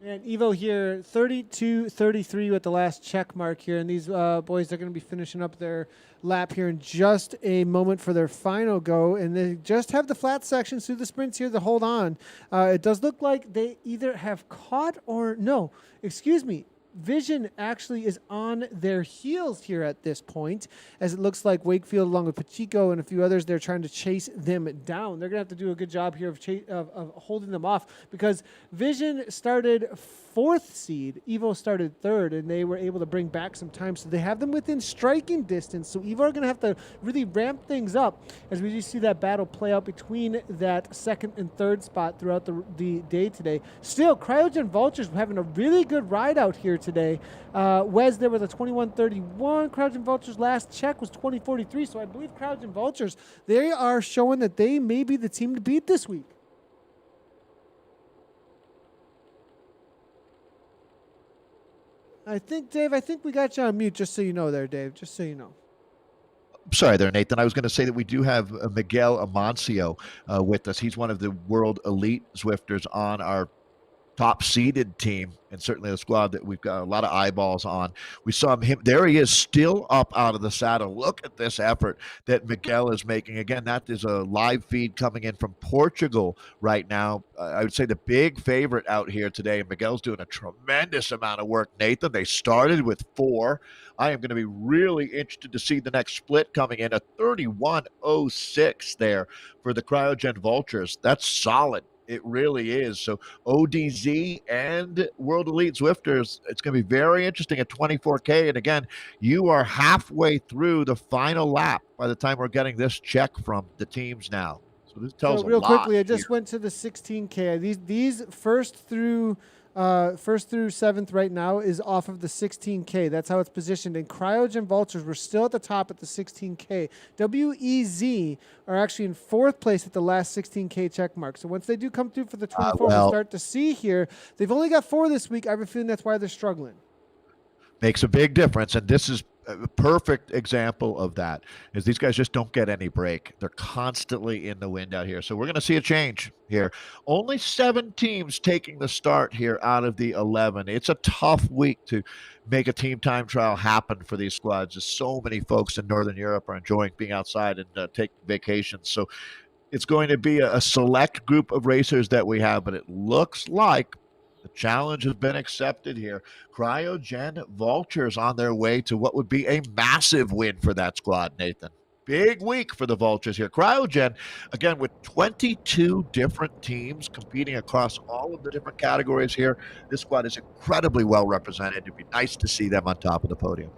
And Evo here, 32-33 with the last check mark here. And these boys are going to be finishing up their lap here in just a moment for their final go. And they just have the flat sections through the sprints here to hold on. It does look like they either have caught or no, excuse me. Vision actually is on their heels here at this point, as it looks like Wakefield, along with Pacheco and a few others, they're trying to chase them down. They're going to have to do a good job here of holding them off, because Vision started 4th seed, Evo started 3rd, and they were able to bring back some time. So they have them within striking distance. So Evo are going to have to really ramp things up as we just see that battle play out between that 2nd and 3rd spot throughout the day today. Still, Cryogen Vultures having a really good ride out here today. Wes there with a 21:31. Cryogen Vultures last check was 20:43. So I believe Cryogen Vultures, they are showing that they may be the team to beat this week. I think, Dave, we got you on mute, just so you know there, Dave, just so you know. Sorry there, Nathan. I was going to say that we do have Miguel Amancio with us. He's one of the world elite Zwifters on our top seeded team, and certainly a squad that we've got a lot of eyeballs on. We saw him there. He is still up out of the saddle. Look at this effort that Miguel is making. Again, that is a live feed coming in from Portugal right now. I would say the big favorite out here today. Miguel's doing a tremendous amount of work, Nathan. They started with 4. I am going to be really interested to see the next split coming in, a 31:06 there for the Cryogen Vultures. That's solid. It really is. So ODZ and World Elite Zwifters, it's going to be very interesting at 24K. And again, you are halfway through the final lap by the time we're getting this check from the teams now. So this tells real a lot quickly, I just went to the 16K. These first through 7th right now is off of the 16K. That's how it's positioned. And Cryogen Vultures, we're still at the top at the 16K. WEZ are actually in 4th place at the last 16K check mark. So once they do come through for the 24, we'll start to see here. They've only got 4 this week. I have a feeling that's why they're struggling. Makes a big difference. And this is a perfect example of that, is these guys just don't get any break. They're constantly in the wind out here. So we're going to see a change here. Only 7 teams taking the start here out of the 11. It's a tough week to make a team time trial happen for these squads. Just so many folks in Northern Europe are enjoying being outside and taking vacations. So it's going to be a select group of racers that we have, but it looks like the challenge has been accepted here. Cryogen Vultures on their way to what would be a massive win for that squad, Nathan. Big week for the Vultures here. Cryogen, again, with 22 different teams competing across all of the different categories here. This squad is incredibly well represented. It'd be nice to see them on top of the podium.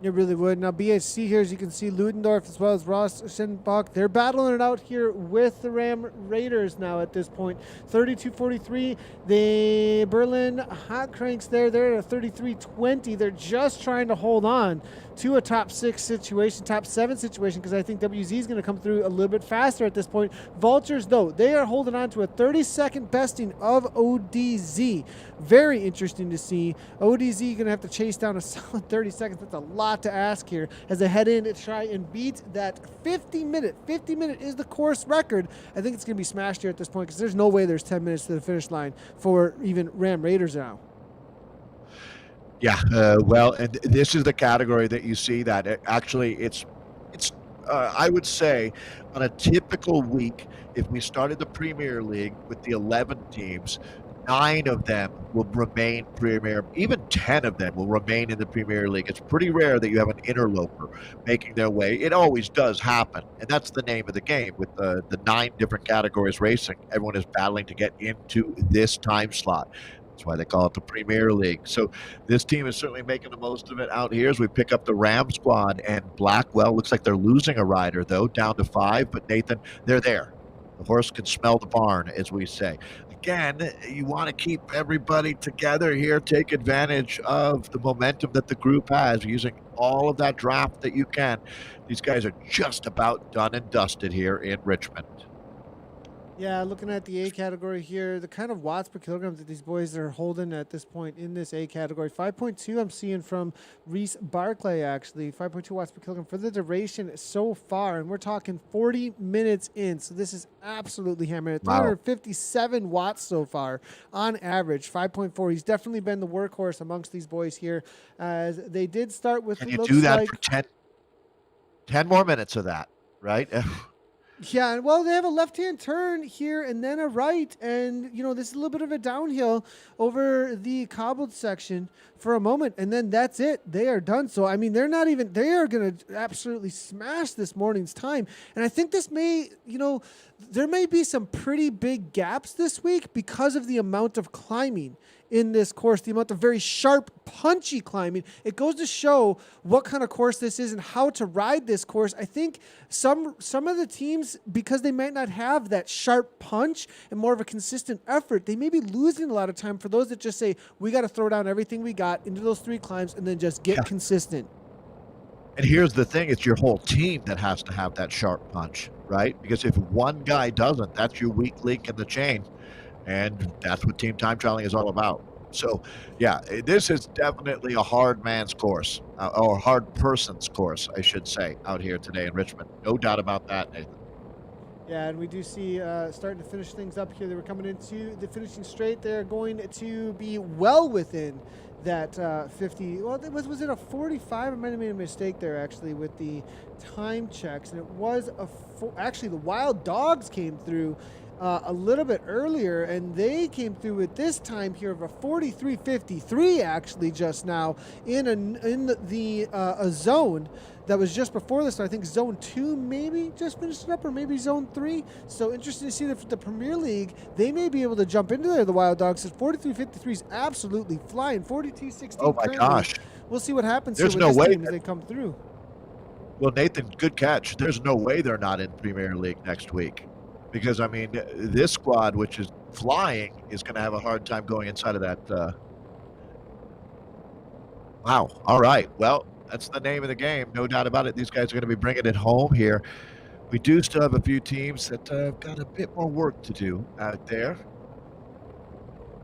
It really would. Now, BHC here, as you can see, Ludendorff as well as Ross Schenbach, they're battling it out here with the Ram Raiders now at this point. 32-43. The Berlin Hot Cranks there, they're at a 33-20. They're just trying to hold on to a top 6 situation, top 7 situation, because I think WZ is going to come through a little bit faster at this point. Vultures, though, they are holding on to a 30-second besting of ODZ. Very interesting to see. ODZ going to have to chase down a solid 30 seconds. That's a lot to ask here as they head in to try and beat that 50-minute. 50-minute is the course record. I think it's going to be smashed here at this point because there's no way there's 10 minutes to the finish line for even Ram Raiders now. Yeah, well, and this is the category that you see that actually it's I would say on a typical week, if we started the Premier League with the 11 teams, 9 of them will remain Premier, even 10 of them will remain in the Premier League. It's pretty rare that you have an interloper making their way. It always does happen, and that's the name of the game with the 9 different categories racing. Everyone is battling to get into this time slot. That's why they call it the Premier League. So this team is certainly making the most of it out here as we pick up the Ram squad. And Blackwell looks like they're losing a rider, though, down to 5. But, Nathan, they're there. The horse can smell the barn, as we say. Again, you want to keep everybody together here, take advantage of the momentum that the group has, using all of that draft that you can. These guys are just about done and dusted here in Richmond. Yeah, looking at the A category here, the kind of watts per kilogram that these boys are holding at this point in this A category. 5.2 I'm seeing from Reese Barclay, actually. 5.2 watts per kilogram for the duration so far. And we're talking 40 minutes in. So this is absolutely hammering. 357 watts so far on average. 5.4. He's definitely been the workhorse amongst these boys here. As they did start with... Can you do that for 10 more minutes of that, right? Yeah, well, they have a left-hand turn here and then a right. And, you know, this is a little bit of a downhill over the cobbled section for a moment. And then that's it. They are done. So, I mean, they are going to absolutely smash this morning's time. And I think this may, you know, there may be some pretty big gaps this week because of the amount of climbing in this course, the amount of very sharp, punchy climbing. It goes to show what kind of course this is and how to ride this course. I think some of the teams, because they might not have that sharp punch and more of a consistent effort, they may be losing a lot of time for those that just say, we got to throw down everything we got into those 3 climbs and then just get consistent. And here's the thing, it's your whole team that has to have that sharp punch, right? Because if one guy doesn't, that's your weak link in the chain. And that's what team time trialing is all about. So, yeah, this is definitely a hard man's course, or a hard person's course, I should say, out here today in Richmond. No doubt about that, Nathan. Yeah, and we do see starting to finish things up here. They were coming into the finishing straight. They're going to be well within that 50. Well, was it a 45? I might have made a mistake there, actually, with the time checks. And it was actually, the Wild Dogs came through a little bit earlier, and they came through with this time here of a 43.53 actually just now in a zone that was just before this. So I think zone 2 maybe just finished it up, or maybe zone 3. So interesting to see that for the Premier League, they may be able to jump into there. The Wild Dogs says 43.53 is absolutely flying. 42.16. Oh my gosh! We'll see what happens. There's here no with way this team as they come through. Well, Nathan, good catch. There's no way they're not in Premier League next week. Because, I mean, this squad, which is flying, is going to have a hard time going inside of that. Wow. All right. Well, that's the name of the game. No doubt about it. These guys are going to be bringing it home here. We do still have a few teams that have got a bit more work to do out there.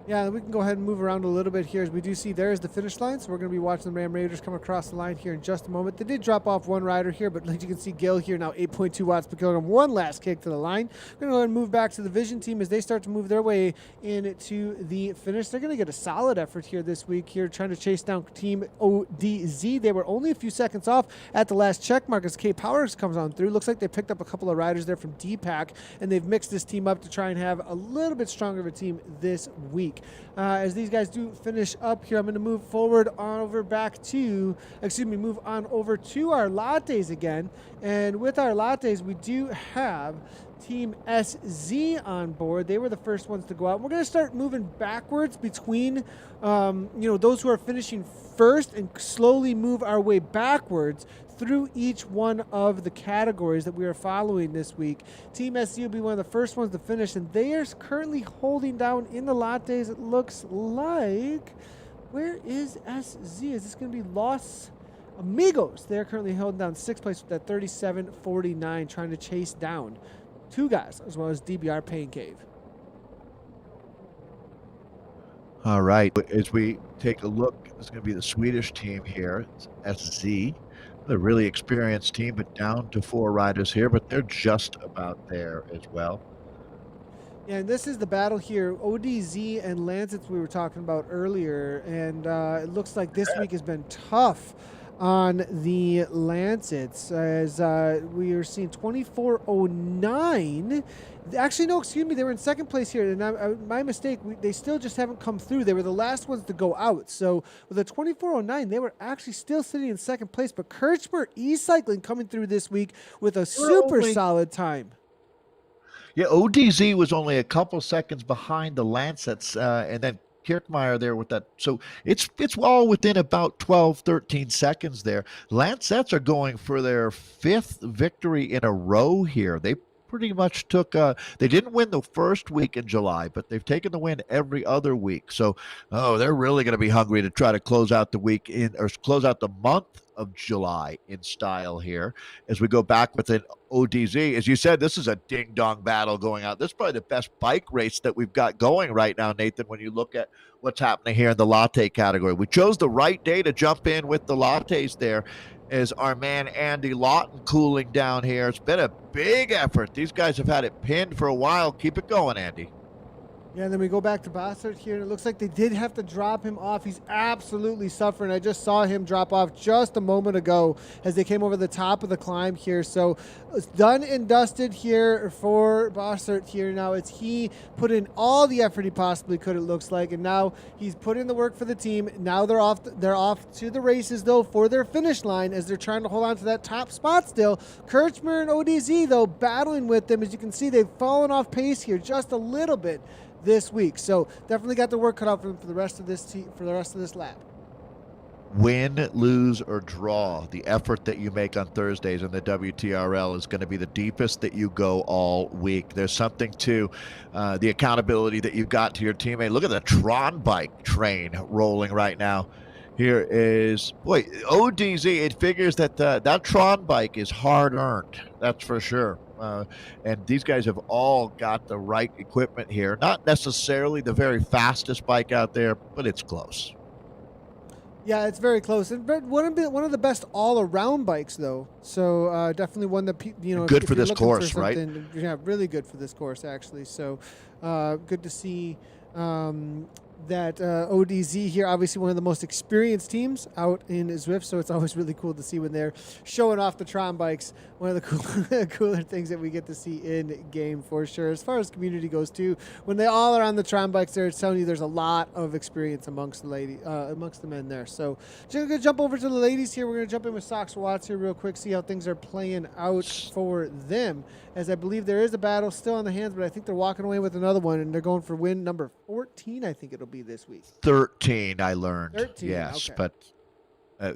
Yeah, we can go ahead and move around a little bit here as we do see there's the finish line. So we're going to be watching the Ram Raiders come across the line here in just a moment. They did drop off one rider here, but like you can see, Gil here now 8.2 watts per kilogram. One last kick to the line. We're going to go ahead and move back to the Vision team as they start to move their way into the finish. They're going to get a solid effort here this week here, trying to chase down Team ODZ. They were only a few seconds off at the last check mark as K Powers comes on through. Looks like they picked up a couple of riders there from D-Pack, and they've mixed this team up to try and have a little bit stronger of a team this week. As these guys do finish up here, I'm going to move forward on over move on over to our lattes again. And with our lattes, we do have Team SZ on board. They were the first ones to go out. We're going to start moving backwards between, those who are finishing first and slowly move our way backwards through each one of the categories that we are following this week. Team SZ will be one of the first ones to finish, and they are currently holding down in the lattes. It looks like, where is SZ? Is this going to be Los Amigos? They're currently holding down 6th place with that 37.49, trying to chase down two guys, as well as DBR Pain Cave. All right. As we take a look, it's going to be the Swedish team here. It's SZ, a really experienced team, but down to 4 riders here, but they're just about there as well. Yeah, and this is the battle here. ODZ and Lancets we were talking about earlier, and it looks like this week has been tough on the Lancets, as we are seeing 24.09. Actually, no, excuse me, they were in 2nd place here, and my mistake, they still just haven't come through. They were the last ones to go out. So with a 24.09, they were actually still sitting in 2nd place, but Kirchberg E-Cycling coming through this week with a super solid time. Yeah, ODZ was only a couple seconds behind the Lancets, and then Kirchmeyer there with that. So it's all within about 12, 13 seconds there. Lancets are going for their 5th victory in a row here. They pretty much took they didn't win the first week in July, but they've taken the win every other week. So they're really going to be hungry to try to close out the week in, or close out the month of July in style here as we go back with an ODZ. As you said, this is a ding-dong battle going out. This is probably the best bike race that we've got going right now, Nathan, when you look at what's happening here in the latte category. We chose the right day to jump in with the lattes there as our man Andy Lawton cooling down here. It's been a big effort. These guys have had it pinned for a while. Keep it going, Andy. Yeah, and then we go back to Bossert here, and it looks like they did have to drop him off. He's absolutely suffering. I just saw him drop off just a moment ago as they came over the top of the climb here. So it's done and dusted here for Bossert here. Now he put in all the effort he possibly could, it looks like, and now he's put in the work for the team. Now they're off to the races, though, for their finish line as they're trying to hold on to that top spot still. Kirchmer and ODZ, though, battling with them. As you can see, they've fallen off pace here just a little bit this week, so definitely got the work cut out for them for the rest of this lap. Win, lose, or draw, the effort that you make on Thursdays in the WTRL is going to be the deepest that you go all week. There's something to the accountability that you've got to your teammate. Look at the Tron bike train rolling right now. Here is, ODZ. It figures that that Tron bike is hard-earned. That's for sure. And these guys have all got the right equipment here. Not necessarily the very fastest bike out there, but it's close. Yeah, it's very close, and one of the best all-around bikes, though. So definitely one that good for this course, right? Yeah, really good for this course, actually. So good to see that ODZ here, obviously one of the most experienced teams out in Zwift, so it's always really cool to see when they're showing off the Tron bikes. One of the cooler things that we get to see in game, for sure. As far as community goes too, when they all are on the Tron bikes there, it's telling you there's a lot of experience amongst the men there. So just gonna jump over to the ladies here. We're gonna jump in with Sox Watts here real quick, see how things are playing out for them, as I believe there is a battle still on the hands, but I think they're walking away with another one, and they're going for win number 14, I think it'll be this week. 13, I learned. 13, yes, okay. But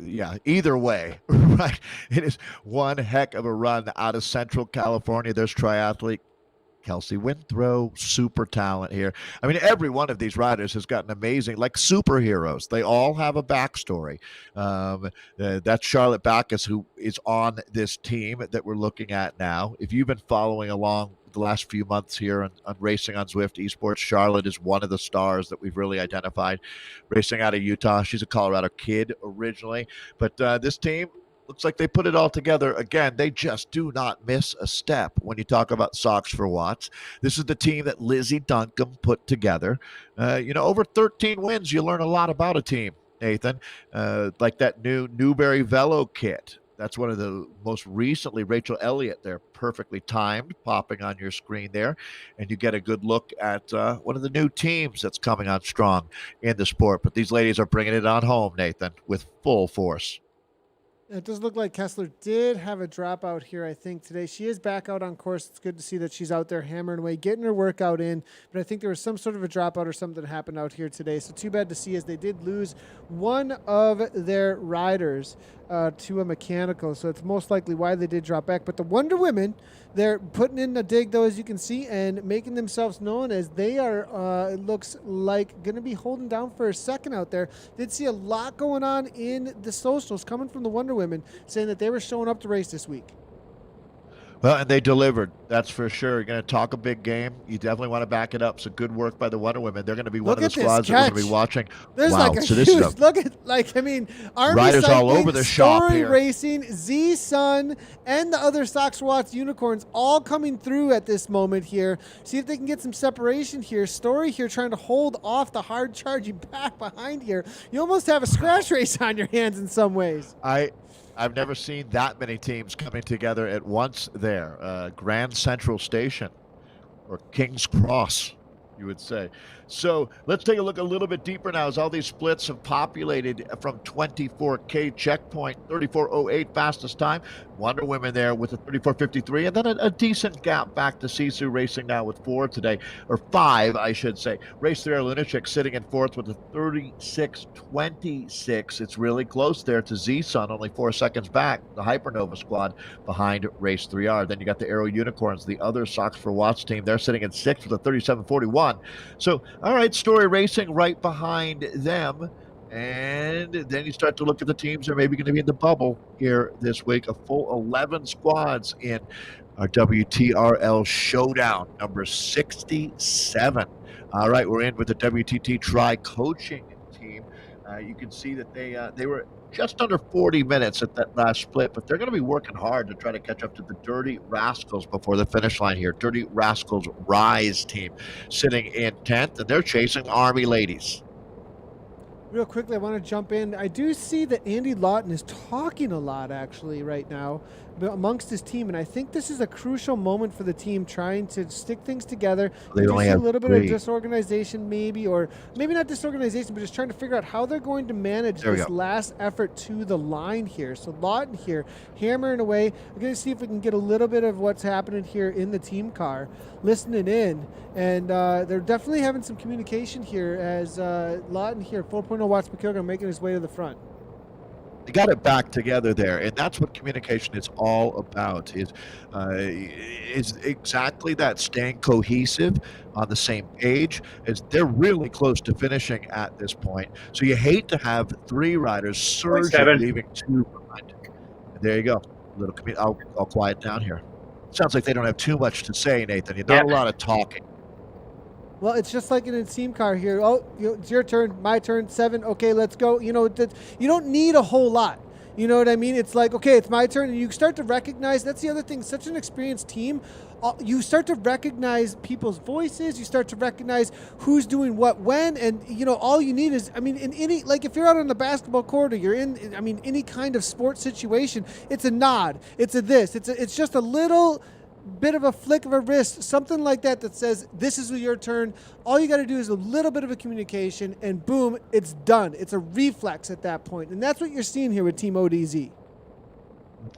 yeah, either way, right? It is one heck of a run out of Central California. There's triathlete Kelsey Winthrow, super talent here. I mean, every one of these riders has gotten amazing, like superheroes. They all have a backstory. That's Charlotte Backus, who is on this team that we're looking at now. If you've been following along the last few months here on Racing on Zwift Esports, Charlotte is one of the stars that we've really identified. Racing out of Utah. She's a Colorado kid originally, but this team looks like they put it all together. Again, they just do not miss a step when you talk about Socks for Watts. This is the team that Lizzie Duncombe put together. Over 13 wins, you learn a lot about a team, Nathan. Like that new Newberry Velo kit. That's one of the most recently, Rachel Elliott there, perfectly timed, popping on your screen there. And you get a good look at one of the new teams that's coming on strong in the sport. But these ladies are bringing it on home, Nathan, with full force. It does look like Kessler did have a dropout here, I think, today. She is back out on course. It's good to see that she's out there hammering away, getting her workout in. But I think there was some sort of a dropout or something that happened out here today. So too bad to see, as they did lose one of their riders to a mechanical. So it's most likely why they did drop back. But the Wonder Women, they're putting in a dig, though, as you can see, and making themselves known, as they are, it looks like, going to be holding down for a second out there. Did see a lot going on in the socials coming from the Wonder Women, saying that they were showing up to race this week. Well, and they delivered. That's for sure. You're going to talk a big game. You definitely want to back it up. So good work by the Wonder Women. They're going to be one of the squads that we're going to be watching. There's like a huge look at, like, I mean, Army riders Cycling, all over the shop Story here. Racing, Z Sun, and the other Sox Watts unicorns all coming through at this moment here. See if they can get some separation here. Story here trying to hold off the hard charging back behind here. You almost have a scratch race on your hands in some ways. I've never seen that many teams coming together at once there. Grand Central Station, or King's Cross, you would say. So let's take a look a little bit deeper now, as all these splits have populated from 24K checkpoint, 34:08 fastest time. Wonder Women there with a 34:53, and then a decent gap back to Sisu Racing now with 4 today, or 5, I should say. Race 3 Lunatic sitting in 4th with a 36:26. It's really close there to Z-Sun, only 4 seconds back, the Hypernova squad behind Race 3R. Then you got the Aero Unicorns, the other Sox for Watts team. They're sitting in 6th with a 37:41. So, all right, Story Racing right behind them. And then you start to look at the teams that are maybe going to be in the bubble here this week. A full 11 squads in our WTRL Showdown, number 67. All right, we're in with the WTT Tri coaching team. You can see that they were just under 40 minutes at that last split, but they're going to be working hard to try to catch up to the Dirty Rascals before the finish line here. Dirty Rascals Rise team sitting in 10th, and they're chasing Army Ladies. Real quickly, I want to jump in. I do see that Andy Lawton is talking a lot, actually, right now amongst his team, and I think this is a crucial moment for the team, trying to stick things together. They only see a have little 3. bit of disorganization, maybe, or maybe not disorganization, but just trying to figure out how they're going to manage this last effort to the line here. So Lawton here, hammering away. We're going to see if we can get a little bit of what's happening here in the team car, listening in, and they're definitely having some communication here, as Lawton here, 4.0 watts per kilogram, making his way to the front. They got it back together there, and that's what communication is all about. Is exactly that, staying cohesive, on the same page. As they're really close to finishing at this point. So you hate to have 3 riders surging, leaving 2 behind. And there you go. A little. I'll quiet down here. Sounds like they don't have too much to say, Nathan. Not a lot of talking. Well, it's just like in a team car here. Oh, it's your turn, my turn, 7. Okay, let's go. You know, you don't need a whole lot. You know what I mean? It's like, okay, it's my turn. And you start to recognize, that's the other thing, such an experienced team. You start to recognize people's voices. You start to recognize who's doing what when. And, you know, all you need is, I mean, in any, like if you're out on the basketball court, or you're in, I mean, any kind of sports situation, it's a nod. It's a this. It's just a little bit of a flick of a wrist, something like that, that says, this is your turn. All you got to do is a little bit of a communication, and boom, it's done. It's a reflex at that point. And that's what you're seeing here with Team ODZ.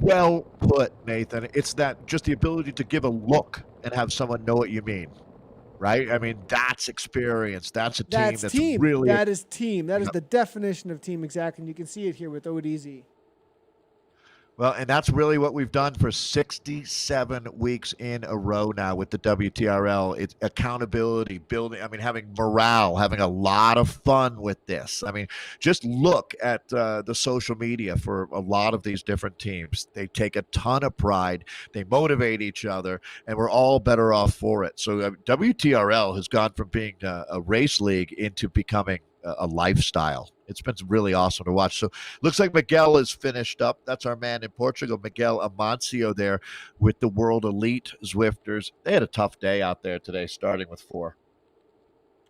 Well put, Nathan. It's that, just the ability to give a look and have someone know what you mean, right? I mean, that's experience. That's a team. That's team. Really. That is team. That is the definition of team, exactly. And you can see it here with ODZ. Well, and that's really what we've done for 67 weeks in a row now with the WTRL. It's accountability, building, I mean, having morale, having a lot of fun with this. I mean, just look at the social media for a lot of these different teams. They take a ton of pride, they motivate each other, and we're all better off for it. So WTRL has gone from being a race league into becoming a lifestyle. It's been really awesome to watch. So looks like Miguel is finished up. That's our man in Portugal, Miguel Amancio, there with the World Elite Zwifters. They had a tough day out there today, starting with 4.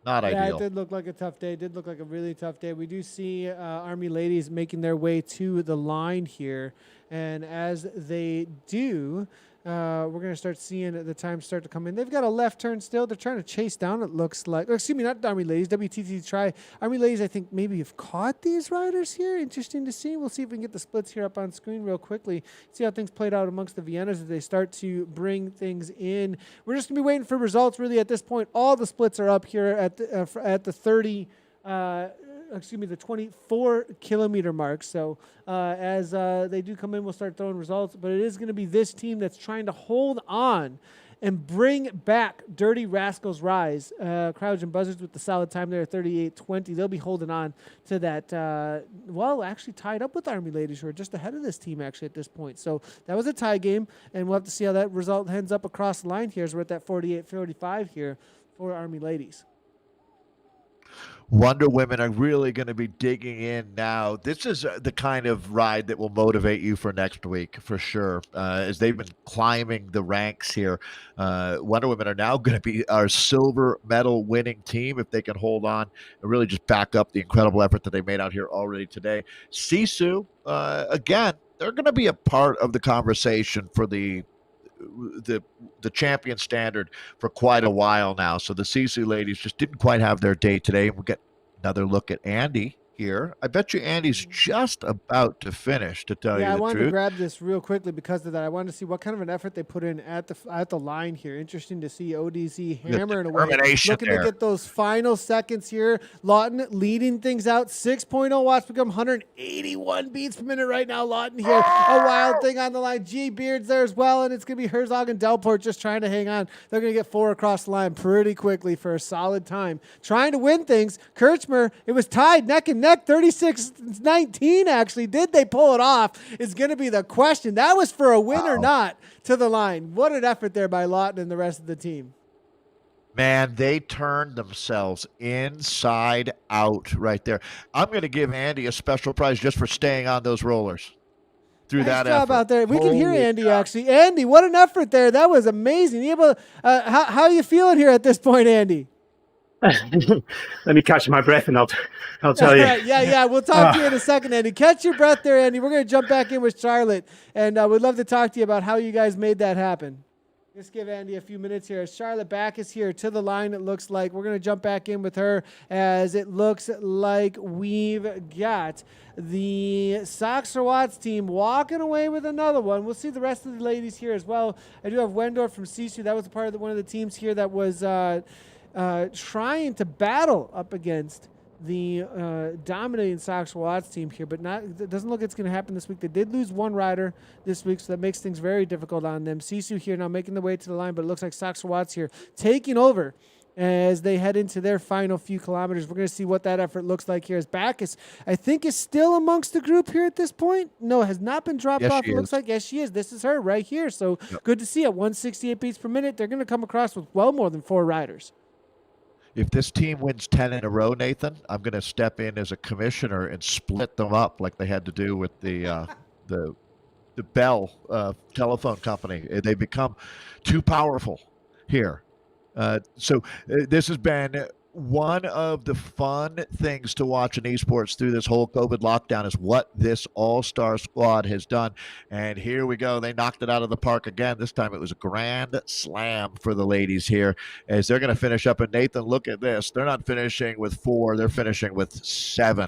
Not ideal. Yeah, it did look like a tough day. It did look like a really tough day. We do see Army Ladies making their way to the line here. And as they do, we're going to start seeing the time start to come in. They've got a left turn still. They're trying to chase down, it looks like. Or excuse me, not Army Ladies. WTT try. Army Ladies, I think, maybe have caught these riders here. Interesting to see. We'll see if we can get the splits here up on screen real quickly. See how things played out amongst the Viennas as they start to bring things in. We're just going to be waiting for results, really, at this point. All the splits are up here at the 30 the 24-kilometer mark. So as they do come in, we'll start throwing results. But it is going to be this team that's trying to hold on and bring back Dirty Rascals Rise. Crowds and Buzzards with the solid time there, 38:20. They'll be holding on to that, actually tied up with Army Ladies, who are just ahead of this team, actually, at this point. So that was a tie game, and we'll have to see how that result ends up across the line here as we're at that 48-45 here for Army Ladies. Wonder Women are really going to be digging in now. This is the kind of ride that will motivate you for next week, for sure. As they've been climbing the ranks here, Wonder Women are now going to be our silver medal winning team if they can hold on and really just back up the incredible effort that they made out here already today. Sisu, again, they're going to be a part of the conversation for the champion standard for quite a while now. So the Sisu ladies just didn't quite have their day today. We'll get another look at Andy here. I bet you Andy's just about to finish, to tell you the truth. Yeah, I wanted to grab this real quickly because of that. I wanted to see what kind of an effort they put in at the line here. Interesting to see ODZ hammering away, looking to get those final seconds here. Lawton leading things out. 6.0 watts become 181 beats per minute right now. Lawton here, a wild thing on the line. G Beard's there as well, and it's going to be Herzog and Delport just trying to hang on. They're going to get 4 across the line pretty quickly for a solid time. Trying to win things. Kirchmer, it was tied neck and neck, 36-19 actually. Did they pull it off is going to be the question. That was for a win or not to the line. What an effort there by Lawton and the rest of the team. Man, they turned themselves inside out right there. I'm going to give Andy a special prize just for staying on those rollers through that effort. Nice job out there. We can hear Andy, actually. Andy, what an effort there. That was amazing. How are you feeling here at this point, Andy? Let me catch my breath and I'll tell you. Yeah. We'll talk to you in a second, Andy. Catch your breath there, Andy. We're going to jump back in with Charlotte, and we'd love to talk to you about how you guys made that happen. Just give Andy a few minutes here. Charlotte back is here to the line, it looks like. We're going to jump back in with her as it looks like we've got the Soxer Watts team walking away with another one. We'll see the rest of the ladies here as well. I do have Wendorf from Sisu. That was a part of one of the teams here that was trying to battle up against the dominating Sox Watts team here, but it doesn't look like it's going to happen this week. They did lose one rider this week, so that makes things very difficult on them. Sisu here now making the way to the line, but it looks like Sox Watts here taking over as they head into their final few kilometers. We're going to see what that effort looks like here as Bacchus, I think, is still amongst the group here at this point. No, has not been dropped off. It looks like, yes, she is. This is her right here. So Good to see at 168 beats per minute. They're going to come across with well more than 4 riders. If this team wins 10 in a row, Nathan, I'm going to step in as a commissioner and split them up like they had to do with the Bell telephone company. They become too powerful here. So this has been one of the fun things to watch in esports through this whole COVID lockdown is what this all-star squad has done. And here we go. They knocked it out of the park again. This time it was a grand slam for the ladies here as they're going to finish up. And Nathan, look at this. They're not finishing with 4. They're finishing with 7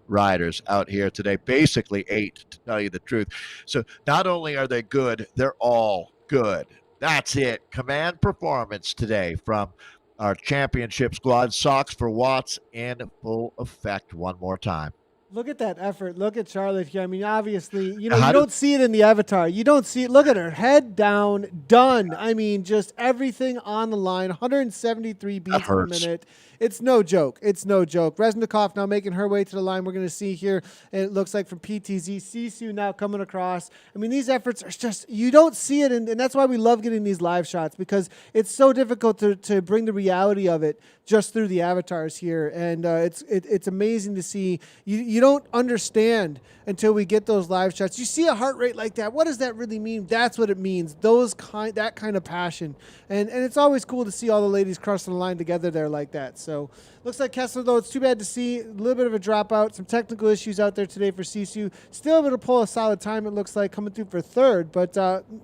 riders out here today, basically 8 to tell you the truth. So not only are they good, they're all good. That's it. Command performance today from our championship squad. Sox for Watts in full effect one more time. Look at that effort. Look at Charlotte here. I mean, obviously, you don't see it in the avatar. You don't see it. Look at her. Head down. Done. I mean, just everything on the line. 173 beats per minute. It's no joke. It's no joke. Reznikov now making her way to the line. We're going to see here, and it looks like from PTZ. Sisu now coming across. I mean, these efforts are just, you don't see it, and that's why we love getting these live shots, because it's so difficult to bring the reality of it just through the avatars here. And it's amazing to see. You don't understand until we get those live shots. You see a heart rate like that. What does that really mean? That's what it means. That kind of passion. And it's always cool to see all the ladies crossing the line together there like that. So looks like Kessler, though, it's too bad to see a little bit of a dropout. Some technical issues out there today for Sisu. Still able to pull a solid time, it looks like, coming through for third. But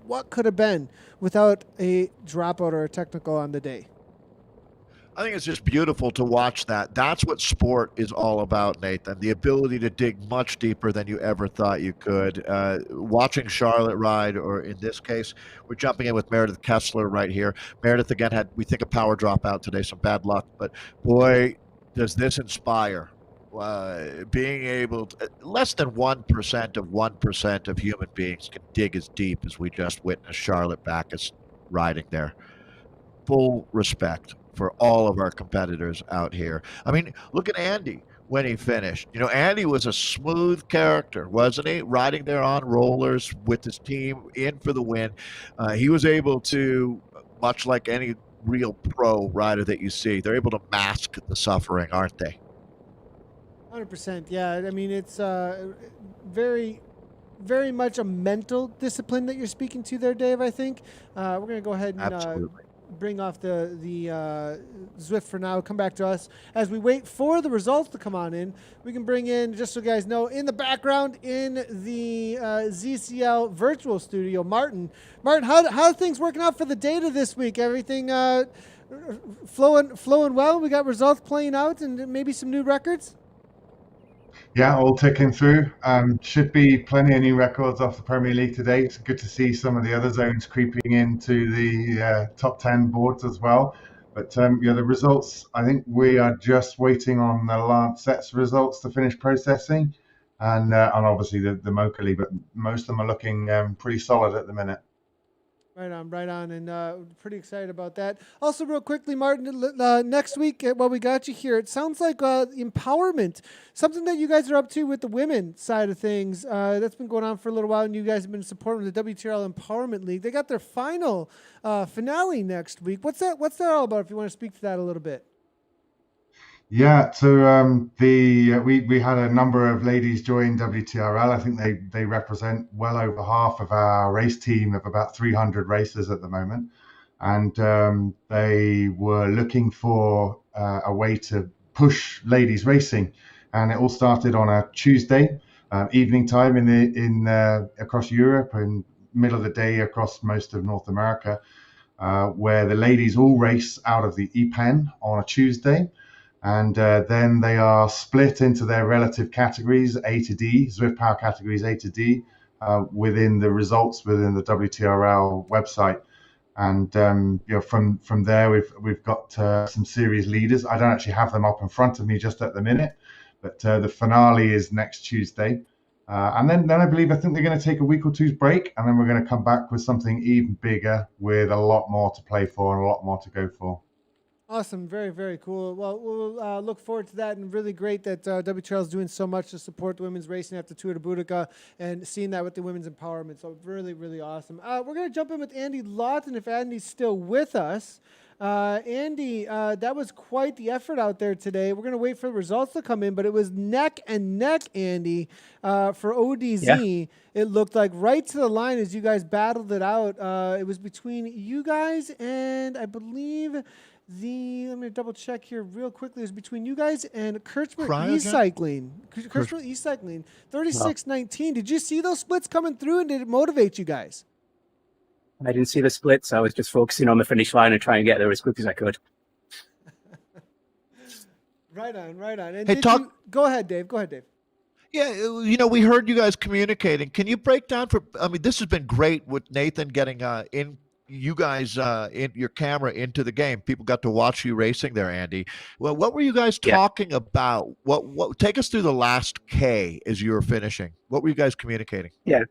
what could have been without a dropout or a technical on the day? I think it's just beautiful to watch that. That's what sport is all about, Nathan. The ability to dig much deeper than you ever thought you could. Watching Charlotte ride, or in this case, we're jumping in with Meredith Kessler right here. Meredith, again, had, we think, a power dropout today, some bad luck. But, boy, does this inspire. Being able to, less than 1% of human beings can dig as deep as we just witnessed Charlotte Backus riding there. Full respect for all of our competitors out here. I mean, look at Andy when he finished. You know, Andy was a smooth character, wasn't he? Riding there on rollers with his team in for the win. He was able to, much like any real pro rider that you see, they're able to mask the suffering, aren't they? 100%. Yeah. I mean, it's very, very much a mental discipline that you're speaking to there, Dave, I think. We're going to go ahead and bring off the Zwift for now. Come back to us as we wait for the results to come on in. We can bring in, just so you guys know, in the background in the ZCL virtual studio, Martin. Martin, how are things working out for the data this week? Everything flowing well? We got results playing out and maybe some new records? Yeah, all ticking through. Should be plenty of new records off the Premier League today. It's good to see some of the other zones creeping into the top 10 boards as well. But yeah, the results, I think we are just waiting on the Lancet's results to finish processing, and obviously the Mocha League, but most of them are looking pretty solid at the minute. Right on, and pretty excited about that. Also, real quickly, Martin, next week, while we got you here, it sounds like empowerment, something that you guys are up to with the women side of things. That's been going on for a little while, and you guys have been supporting the WTRL Empowerment League. They got their final finale next week. What's that all about, if you want to speak to that a little bit? Yeah, so we had a number of ladies join WTRL. I think they represent well over half of our race team of about 300 racers at the moment, and they were looking for a way to push ladies racing, and it all started on a Tuesday evening time in across Europe and middle of the day across most of North America, where the ladies all race out of the EPEN on a Tuesday. And then they are split into their relative categories, A to D, Zwift Power categories A to D, within the results within the WTRL website. And from there, we've got some series leaders. I don't actually have them up in front of me just at the minute, but the finale is next Tuesday. And then I think they're going to take a week or two's break, and then we're going to come back with something even bigger with a lot more to play for and a lot more to go for. Awesome. Very, very cool. Well, we'll look forward to that, and really great that WTRL is doing so much to support the women's racing after Tour de Boudica and seeing that with the women's empowerment. So really, really awesome. We're going to jump in with Andy Lawton if Andy's still with us. Andy, that was quite the effort out there today. We're going to wait for the results to come in, but it was neck and neck, Andy, for ODZ. Yeah. It looked like right to the line as you guys battled it out. It was between you guys and I believe... let me double check here real quickly. It was between you guys and Kirchner E-Cycling. Kirchner E-Cycling, 36-19. Did you see those splits coming through, and did it motivate you guys? I didn't see the splits. I was just focusing on the finish line and trying to get there as quick as I could. Right on. And go ahead, Dave. Yeah, we heard you guys communicating. Can you break down this has been great with Nathan getting in you guys in your camera into the game. People got to watch you racing there, Andy. Well, what were you guys talking about? What take us through the last K as you were finishing? What were you guys communicating? Yeah.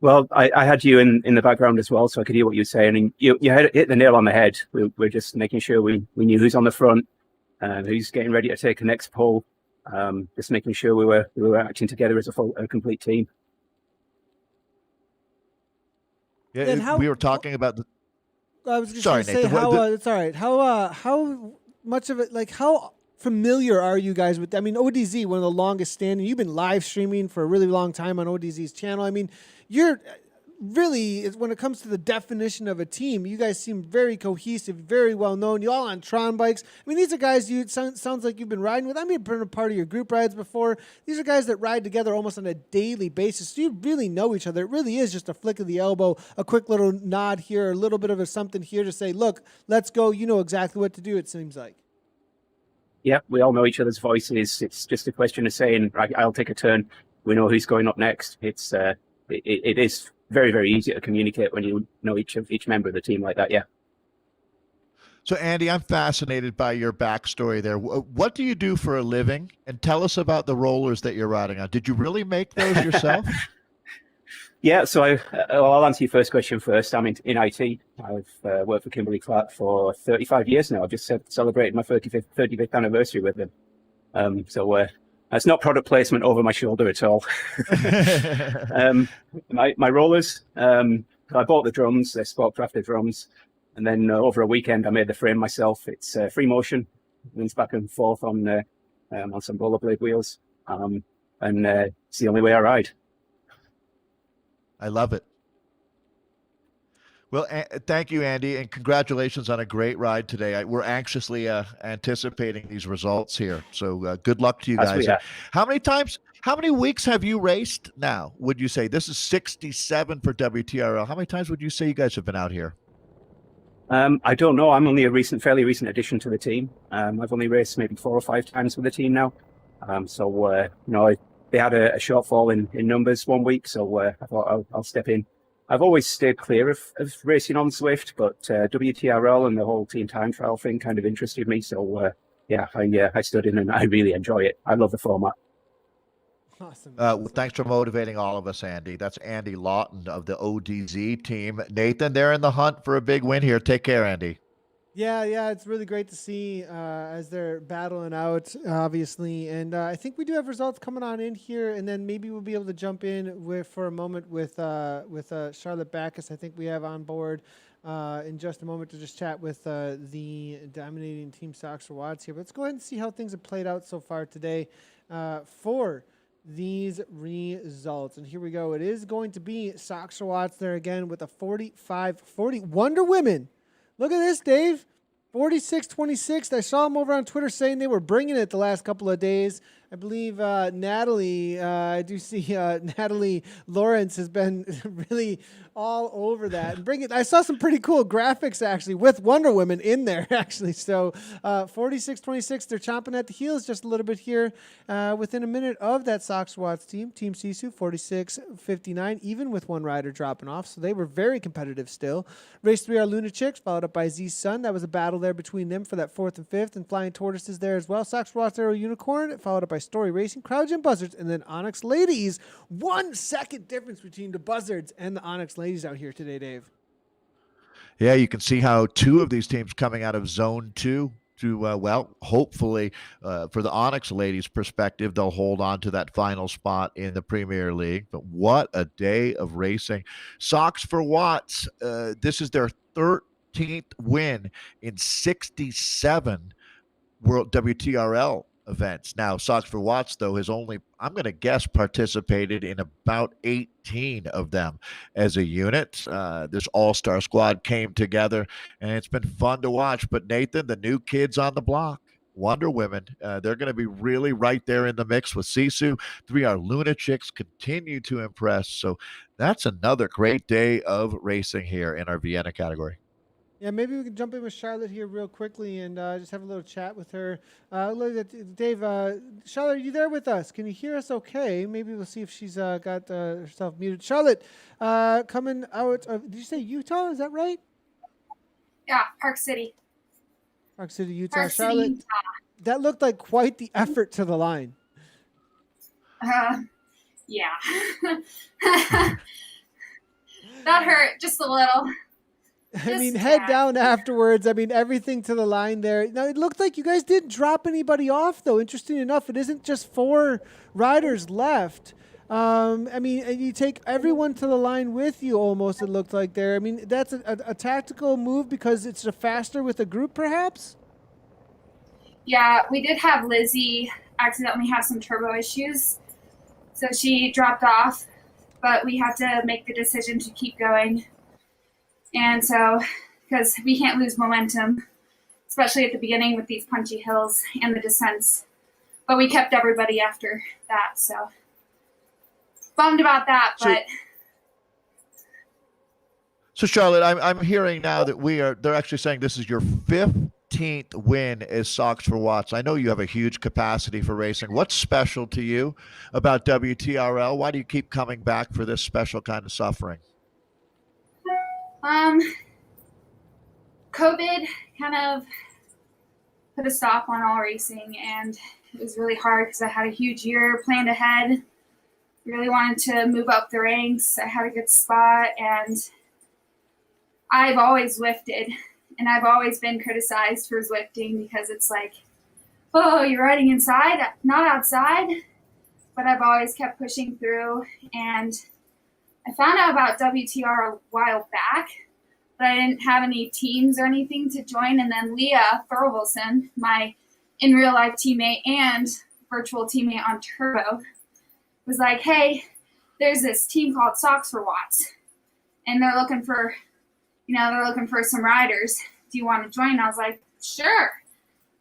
Well, I had you in the background as well, so I could hear what you were saying. And you hit the nail on the head. We're just making sure we knew who's on the front, who's getting ready to take the next pole. Just making sure we were acting together as a complete team. Yeah, we were talking about the. I was just going to say it's all right. How much of it, like how familiar are you guys with? I mean, ODZ, one of the longest standing. You've been live streaming for a really long time on ODZ's channel. I mean, you're really, when it comes to the definition of a team, you guys seem very cohesive, very well known. You all on Tron bikes. I mean, these are guys sounds like you've been riding with. I mean, been a part of your group rides before. These are guys that ride together almost on a daily basis. So you really know each other. It really is just a flick of the elbow, a quick little nod here, a little bit of a something here to say, look, let's go. You know exactly what to do, it seems like. Yeah, we all know each other's voices. It's just a question of saying, I'll take a turn. We know who's going up next. It is very, very easy to communicate when you know each member of the team like that. Yeah. So, Andy, I'm fascinated by your backstory there. What do you do for a living? And tell us about the rollers that you're riding on. Did you really make those yourself? Yeah, so I'll answer your first question first. I'm in IT. I've worked for Kimberly-Clark for 35 years now. I've just celebrated my 35th anniversary with them. So that's not product placement over my shoulder at all. My rollers, I bought the drums, they're sport crafted drums. And then over a weekend, I made the frame myself. It's free motion, runs back and forth on some rollerblade wheels. And it's the only way I ride. I love it. Well, thank you, Andy, and congratulations on a great ride today. We're anxiously anticipating these results here. So good luck to you guys. How many weeks have you raced now, would you say? This is 67 for WTRL. How many times would you say you guys have been out here? I don't know. I'm only a fairly recent addition to the team. I've only raced maybe 4 or 5 times with the team now. They had a shortfall in numbers one week, so I thought I'll step in. I've always stayed clear of racing on Zwift, but WTRL and the whole Team Time Trial thing kind of interested me. So I stood in and I really enjoy it. I love the format. Awesome. Well, thanks for motivating all of us, Andy. That's Andy Lawton of the ODZ team. Nathan, they're in the hunt for a big win here. Take care, Andy. Yeah, it's really great to see as they're battling out, obviously. And I think we do have results coming on in here, and then maybe we'll be able to jump in for a moment with Charlotte Backus. I think we have on board in just a moment to just chat with the dominating Team Sox for Watts here. But let's go ahead and see how things have played out so far today for these results. And here we go. It is going to be Sox for Watts there again with a 45-40. Wonder Women. Look at this, Dave. 46-26. I saw them over on Twitter saying they were bringing it the last couple of days. I believe Natalie, I do see Natalie Lawrence has been really all over that. And I saw some pretty cool graphics, actually, with Wonder Woman in there, actually. So 46-26, they're chomping at the heels just a little bit here within a minute of that Sox Watts team. Team Sisu, 46-59, even with one rider dropping off. So they were very competitive still. Race 3 are Luna Chicks, followed up by Z Sun. That was a battle there between them for that 4th and 5th. And Flying Tortoises there as well. Sox Watts Aero Unicorn, followed up by Story Racing, CryoGen Buzzards, and then Onyx Ladies. 1 second difference between the Buzzards and the Onyx Ladies out here today, Dave. Yeah, you can see how 2 of these teams coming out of Zone 2 to, hopefully for the Onyx Ladies' perspective, they'll hold on to that final spot in the Premier League. But what a day of racing. Sox for Watts, this is their 13th win in 67 World WTRL events. Now, Sox for Watts, though, has only, I'm going to guess, participated in about 18 of them as a unit. This all-star squad came together, and it's been fun to watch. But, Nathan, the new kids on the block, Wonder Women, they're going to be really right there in the mix with Sisu. 3 are Luna Chicks, continue to impress. So that's another great day of racing here in our Vienna category. Yeah, maybe we can jump in with Charlotte here real quickly and just have a little chat with her. Dave, Charlotte, are you there with us? Can you hear us okay? Maybe we'll see if she's got herself muted. Charlotte, coming out of, did you say Utah? Is that right? Yeah, Park City. Park City, Utah. Park City, Charlotte, Utah. that looked like quite the effort to the line. Yeah. That hurt just a little. I mean, head down afterwards. I mean, everything to the line there. Now, it looked like you guys didn't drop anybody off, though. Interesting enough, it isn't just 4 riders left. I mean, and you take everyone to the line with you almost, it looked like there. I mean, that's a tactical move because it's faster with a group, perhaps? Yeah, we did have Lizzie accidentally have some turbo issues, so she dropped off, but we had to make the decision to keep going. And so, because we can't lose momentum, especially at the beginning with these punchy hills and the descents. But we kept everybody after that, so bummed about that, So- but So, Charlotte, I'm hearing now that they're actually saying this is your 15th win as Sox for Watts. I know you have a huge capacity for racing. What's special to you about WTRL? Why do you keep coming back for this special kind of suffering? COVID kind of put a stop on all racing, and it was really hard because I had a huge year planned ahead. Really wanted to move up the ranks. I had a good spot, and I've always Zwifted, and I've always been criticized for Zwifting because it's like, oh, you're riding inside, not outside. But I've always kept pushing through, and I found out about WTR a while back, but I didn't have any teams or anything to join. And then Leah Thorvaldsen, my in real life teammate and virtual teammate on Turbo, was like, hey, there's this team called Sox for Watts, and they're looking for some riders. Do you want to join? I was like, sure.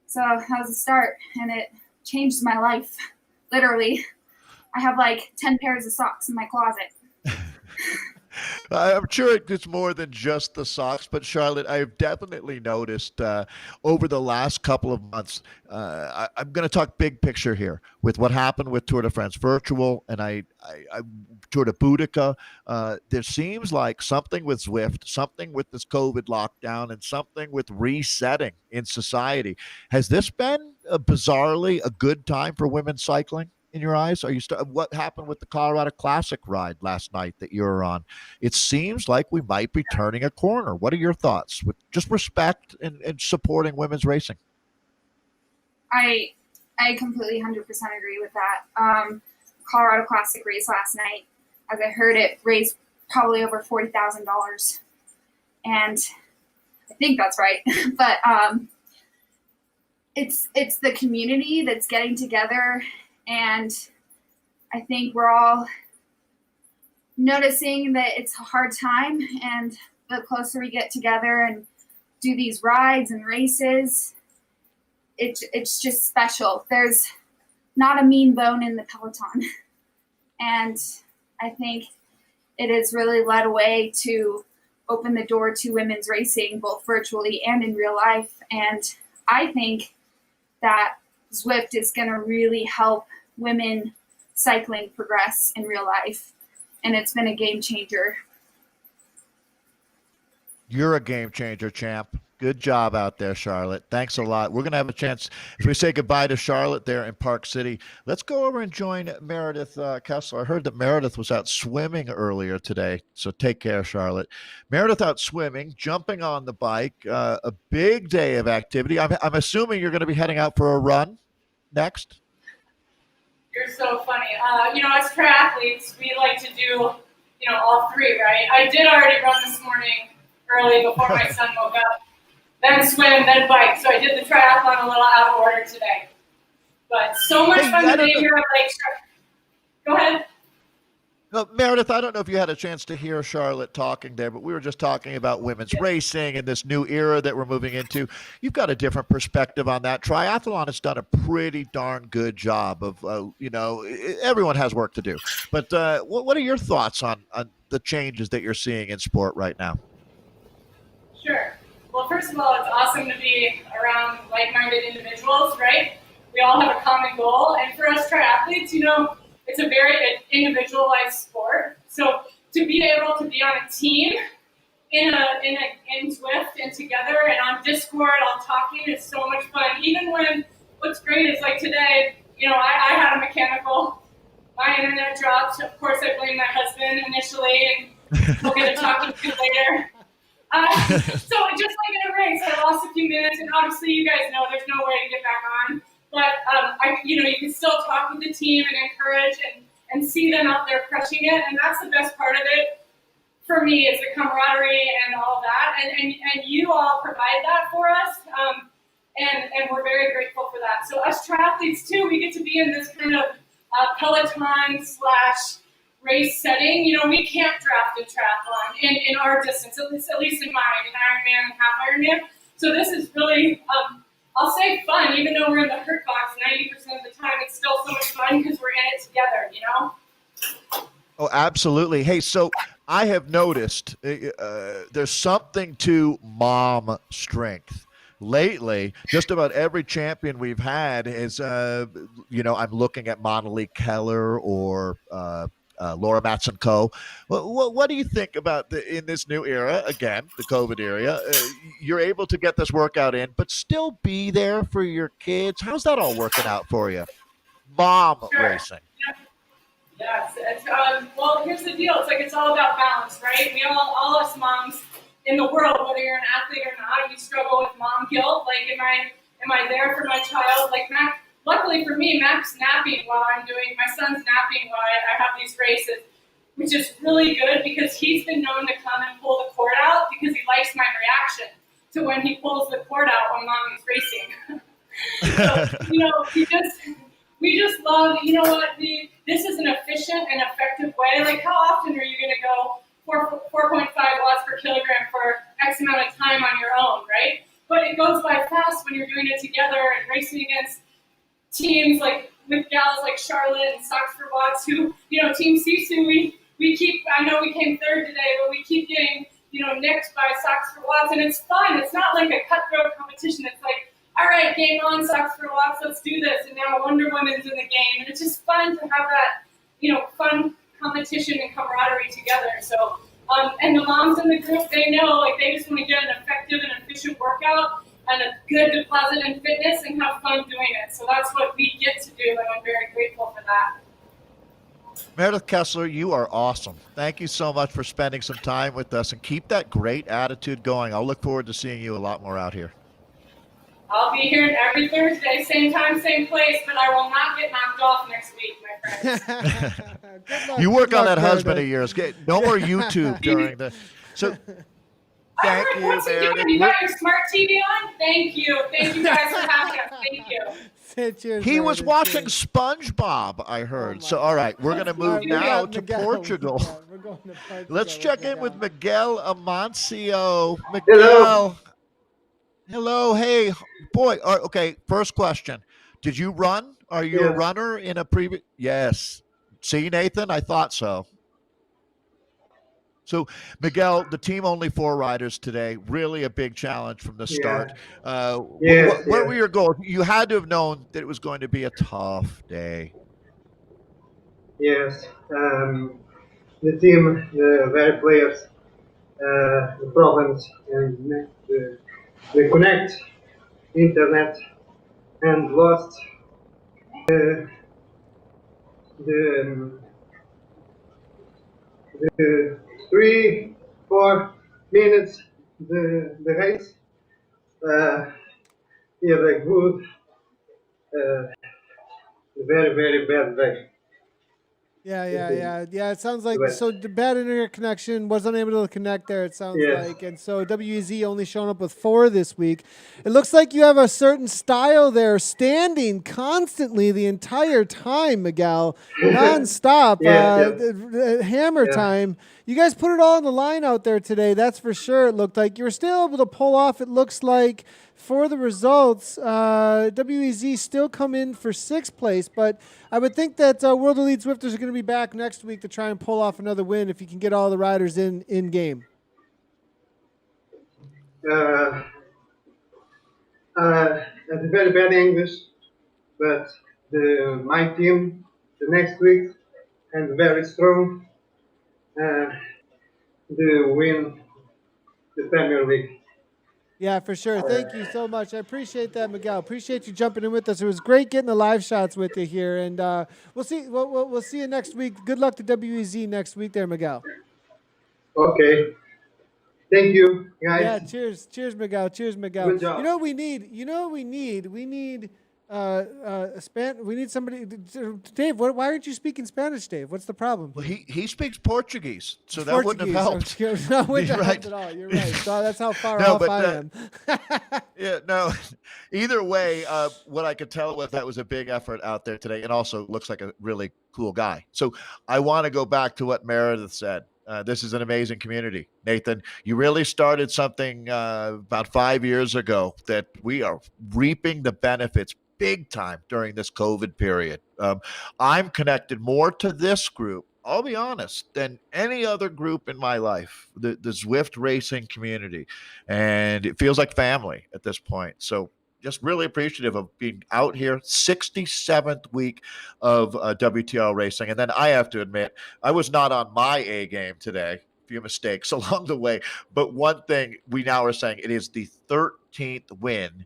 So that was the start, and it changed my life. Literally, I have like 10 pairs of socks in my closet. I'm sure it's more than just the socks, but Charlotte, I've definitely noticed over the last couple of months. I'm going to talk big picture here with what happened with Tour de France Virtual and I Tour de Boudica. There seems like something with Zwift, something with this COVID lockdown, and something with resetting in society. Has this been bizarrely a good time for women cycling? In your eyes, what happened with the Colorado Classic ride last night that you were on? It seems like we might be turning a corner. What are your thoughts with just respect and supporting women's racing? I completely 100% agree with that. Colorado Classic race last night, as I heard, it raised probably over $40,000, and I think that's right. But it's the community that's getting together, and I think we're all noticing that it's a hard time, and the closer we get together and do these rides and races, it's just special. There's not a mean bone in the peloton, and I think it has really led a way to open the door to women's racing, both virtually and in real life. And I think that Zwift is going to really help women cycling progress in real life, and it's been a game changer. You're a game changer, champ. Good job out there, Charlotte. Thanks a lot. We're going to have a chance, as we say goodbye to Charlotte there in Park City, let's go over and join Meredith Kessler. I heard that Meredith was out swimming earlier today, so take care, Charlotte. Meredith out swimming, jumping on the bike, a big day of activity. I'm assuming you're going to be heading out for a run next. You're so funny. As triathletes, we like to do, all three, right? I did already run this morning early before my son woke up, then swim, then bike. So I did the triathlon a little out of order today. But so much fun to be here at Lake Shore. Go ahead. No, Meredith, I don't know if you had a chance to hear Charlotte talking there, but we were just talking about women's racing and this new era that we're moving into. You've got a different perspective on that. Triathlon has done a pretty darn good job of, everyone has work to do. But what are your thoughts on the changes that you're seeing in sport right now? Sure. Well, first of all, it's awesome to be around like-minded individuals, right? We all have a common goal. And for us triathletes, it's a very individualized sport. So to be able to be on a team in Zwift and together and on Discord, all talking is so much fun. Even when what's great is like today, I had a mechanical, my internet dropped. Of course, I blamed my husband initially, and we'll get to talking to you later. So just like in a race, I lost a few minutes, and obviously you guys know there's no way to get back on. But you can still talk with the team and encourage and see them out there crushing it, and that's the best part of it for me is the camaraderie and all that. And you all provide that for us. and we're very grateful for that. So us triathletes too, we get to be in this kind of peloton / race setting. You know, we can't draft in triathlon in our distance, at least in mine, in Ironman and half Ironman. So this is really, I'll say fun, even though we're in the hurt box 90% of the time, it's still so much fun because we're in it together, you know? Oh, absolutely. Hey, so I have noticed there's something to mom strength. Lately, just about every champion we've had is, I'm looking at Monalique Keller or Laura Matson-Co. What do you think about in this new era, again, the COVID era, you're able to get this workout in, but still be there for your kids? How's that all working out for you? Mom racing. Yes. Well, here's the deal. It's like it's all about balance, right? We all us moms in the world, whether you're an athlete or not, you struggle with mom guilt. Like, am I there for my child? Like, luckily for me, Mac's napping while my son's napping while I have these races, which is really good because he's been known to come and pull the cord out because he likes my reaction to when he pulls the cord out when mommy's racing. So, we just love, you know what, this is an efficient and effective way. Like, how often are you going to go 4.5 watts per kilogram for X amount of time on your own, right? But it goes by fast when you're doing it together and racing against teams like with gals like Charlotte and Socks for Watts who, Team Sisu, we keep, I know we came third today, but we keep getting, nicked by Socks for Watts, and it's fun. It's not like a cutthroat competition. It's like, all right, game on, Socks for Watts, let's do this. And now Wonder Woman's in the game. And it's just fun to have that, fun competition and camaraderie together. So, and the moms in the group, they know, like, they just want to get an effective and efficient workout and a good deposit in fitness and have fun doing it. So that's what we get to do, and I'm very grateful for that. Meredith Kessler, you are awesome. Thank you so much for spending some time with us, and keep that great attitude going. I'll look forward to seeing you a lot more out here. I'll be here every Thursday, same time, same place, but I will not get knocked off next week, my friends. You work on that husband of yours. No more YouTube during the. So, thank you, what's he doing? You got your smart TV on? Thank you. Thank you guys for having us. Thank you. Cheers, he was watching SpongeBob, I heard. So, all right, we're going to move now to Portugal. We're going to Portugal. Let's check in with Miguel Amancio. Miguel. Hello. Hey, boy. Okay, first question. Did you run? Are you a runner in a previous? Yes. See, Nathan? I thought so. So, Miguel, the team only 4 riders today. Really a big challenge from the start. What were your goals? You had to have known that it was going to be a tough day. Yes. The team, the very players, the problems, and the connect, internet, and lost the 3-4 minutes the race. We had a good, very, very bad day. Yeah. It sounds like so the bad internet connection, was unable to connect there. It sounds like, and so WEZ only showing up with 4 this week. It looks like you have a certain style there, standing constantly the entire time, Miguel, nonstop, hammer time. You guys put it all on the line out there today. That's for sure. It looked like you were still able to pull off. It looks like for the results, WEZ still come in for 6th place, but I would think that World Elite Zwifters are going to be back next week to try and pull off another win if you can get all the riders in game. At the very bad English, but my team the next week and very strong to win the Premier League. Yeah, for sure. Thank you so much. I appreciate that, Miguel. Appreciate you jumping in with us. It was great getting the live shots with you here, and we'll see. We'll see you next week. Good luck to WEZ next week, there, Miguel. Okay. Thank you, guys. Yeah. Cheers, Miguel. Cheers, Miguel. Good job. You know what we need? We need We need somebody. Dave, why aren't you speaking Spanish, Dave? What's the problem? Well, he speaks Portuguese, so It's that wouldn't have helped. That wouldn't have You're helped right. at all. You're right. So that's how far No, off but, I am. Yeah, no. Either way, what I could tell was that was a big effort out there today, and also looks like a really cool guy. So I want to go back to what Meredith said. This is an amazing community. Nathan, you really started something about 5 years ago that we are reaping the benefits big time during this COVID period. I'm connected more to this group, I'll be honest, than any other group in my life, the Zwift racing community. And it feels like family at this point. So just really appreciative of being out here, 67th week of WTRL racing. And then I have to admit, I was not on my A game today. A few mistakes along the way. But one thing we now are saying, it is the 13th win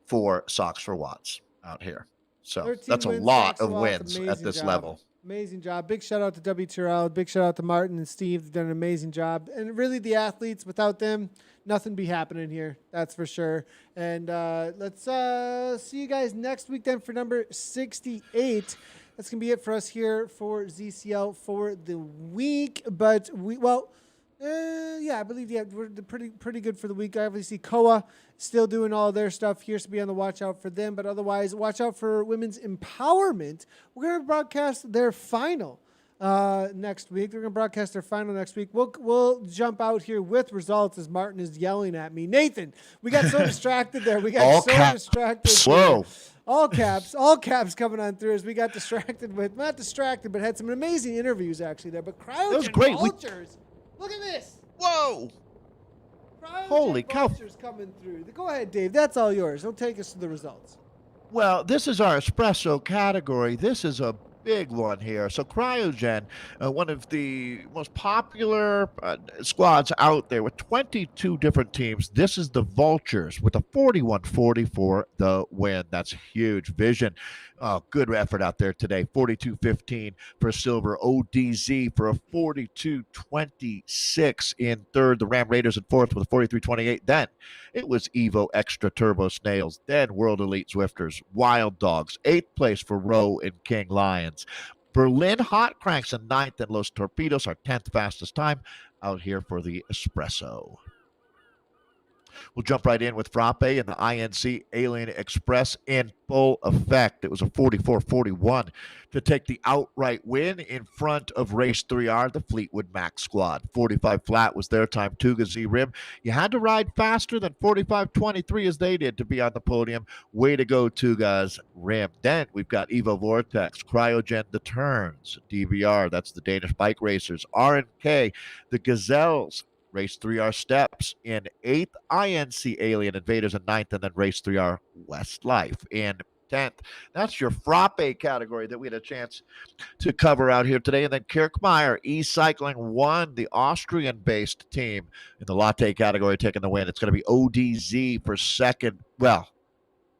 for Socks for Watts out here. So that's a lot of wins at this level. Amazing job. Big shout out to WTRL. Big shout out to Martin and Steve. They've done an amazing job. And really the athletes, without them, nothing be happening here. That's for sure. And let's see you guys next week then for number 68. That's going to be it for us here for ZCL for the week. But I believe we're pretty good for the week. Obviously, Koa still doing all their stuff here, so be on the watch out for them. But otherwise, watch out for women's empowerment. We're going to broadcast their final next week. We're going to broadcast their final next week. We'll jump out here with results as Martin is yelling at me. Nathan, we got so distracted there. We got distracted. Slow. Here. All caps coming on through as we got distracted with, not distracted, but had some amazing interviews actually there. But Cryogen That was great. Vultures. Look at this. Whoa. Cryogen Holy cow. Vultures coming through. Go ahead, Dave. That's all yours. Don't take us to the results. Well, this is our espresso category. This is a big one here. So Cryogen, one of the most popular squads out there with 22 different teams. This is the Vultures with a 41-40 for the win. That's huge. Vision, good effort out there today. 42-15 for silver. ODZ for a 42-26 in third. The Ram Raiders in fourth with a 43-28. Then it was Evo Extra Turbo Snails. Then World Elite Zwifters. Wild Dogs. Eighth place for Rowe and King Lions. Berlin Hot Cranks in ninth, and Los Torpedos, our 10th fastest time out here for the Espresso. We'll jump right in with Frappe and the INC Alien Express in full effect. It was a 44-41 to take the outright win in front of Race 3R, the Fleetwood Mac squad. 45 flat was their time. Tuga Z Rim. You had to ride faster than 45-23 as they did to be on the podium. Way to go, Tuga's Rim. Then we've got Evo Vortex, Cryogen The Turns, DVR, that's the Danish Bike Racers, RNK, the Gazelles, Race 3R Steps in 8th, INC Alien Invaders in 9th, and then Race 3R Westlife in 10th. That's your Frappe category that we had a chance to cover out here today. And then Kirkmeyer E-Cycling won, the Austrian-based team in the Latte category, taking the win. It's going to be ODZ for second. Well,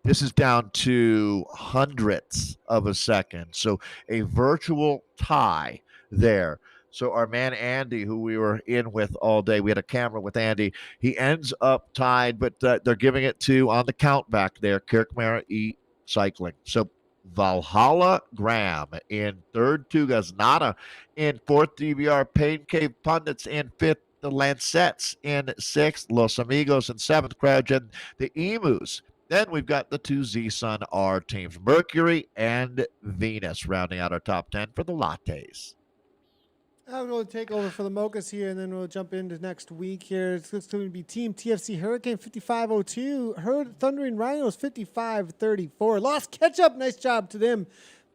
this is down to hundredths of a second. So a virtual tie there. So our man Andy, who we were in with all day, we had a camera with Andy. He ends up tied, but they're giving it to, on the count back there, Kirkmeyer E-Cycling. So Valhalla Graham in third, Tugas Nada in fourth, DVR Pain Cave Pundits in fifth, the Lancettes in sixth, Los Amigos in seventh, Cryogen, the Emus. Then we've got the two Z-Sun R teams, Mercury and Venus, rounding out our top 10 for the Lattes. I'm going to take over for the Mochas here, and then we'll jump into next week here. It's going to be Team TFC Hurricane 5502, Thundering Rhinos 5534. Lost Ketchup, nice job to them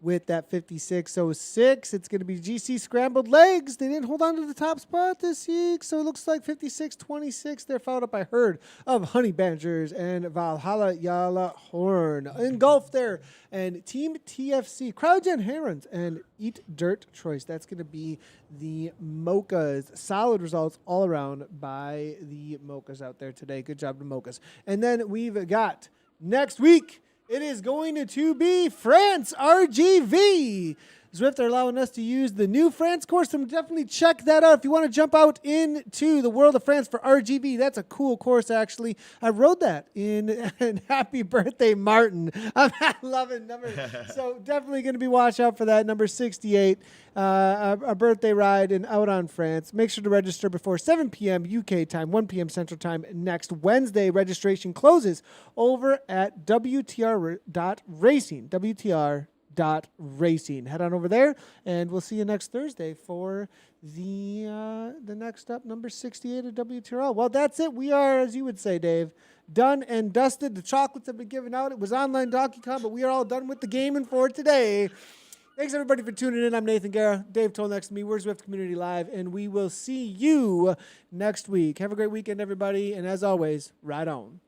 with that 5606. It's going to be GC Scrambled Legs. They didn't hold on to the top spot this week, so it looks like 5626. They're followed up by Herd of Honey Badgers and Valhalla Yala Horn. Engulfed there. And Team TFC, Cryogen Herons, and Eat Dirt Choice. That's going to be the Mochas. Solid results all around by the Mochas out there today. Good job to Mochas. And then we've got next week, it is going to be France RGV. Zwift are allowing us to use the new France course, so definitely check that out if you want to jump out into the world of France for RGB. That's a cool course, actually. I rode that in Happy Birthday, Martin. I'm loving number. So definitely going to be watch out for that, number 68, a birthday ride and out on France. Make sure to register before 7 p.m. UK time, 1 p.m. Central Time next Wednesday. Registration closes over at WTR.racing. WTR.racing. Head on over there, and we'll see you next Thursday for the next up, number 68 of WTRL. Well, that's it. We are, as you would say, Dave, done and dusted. The chocolates have been given out. It was online Donkey Kong, but we are all done with the gaming for today. Thanks, everybody, for tuning in. I'm Nathan Guerra. Dave Towle next to me. We're Zwift Community Live, and we will see you next week. Have a great weekend, everybody, and as always, ride on.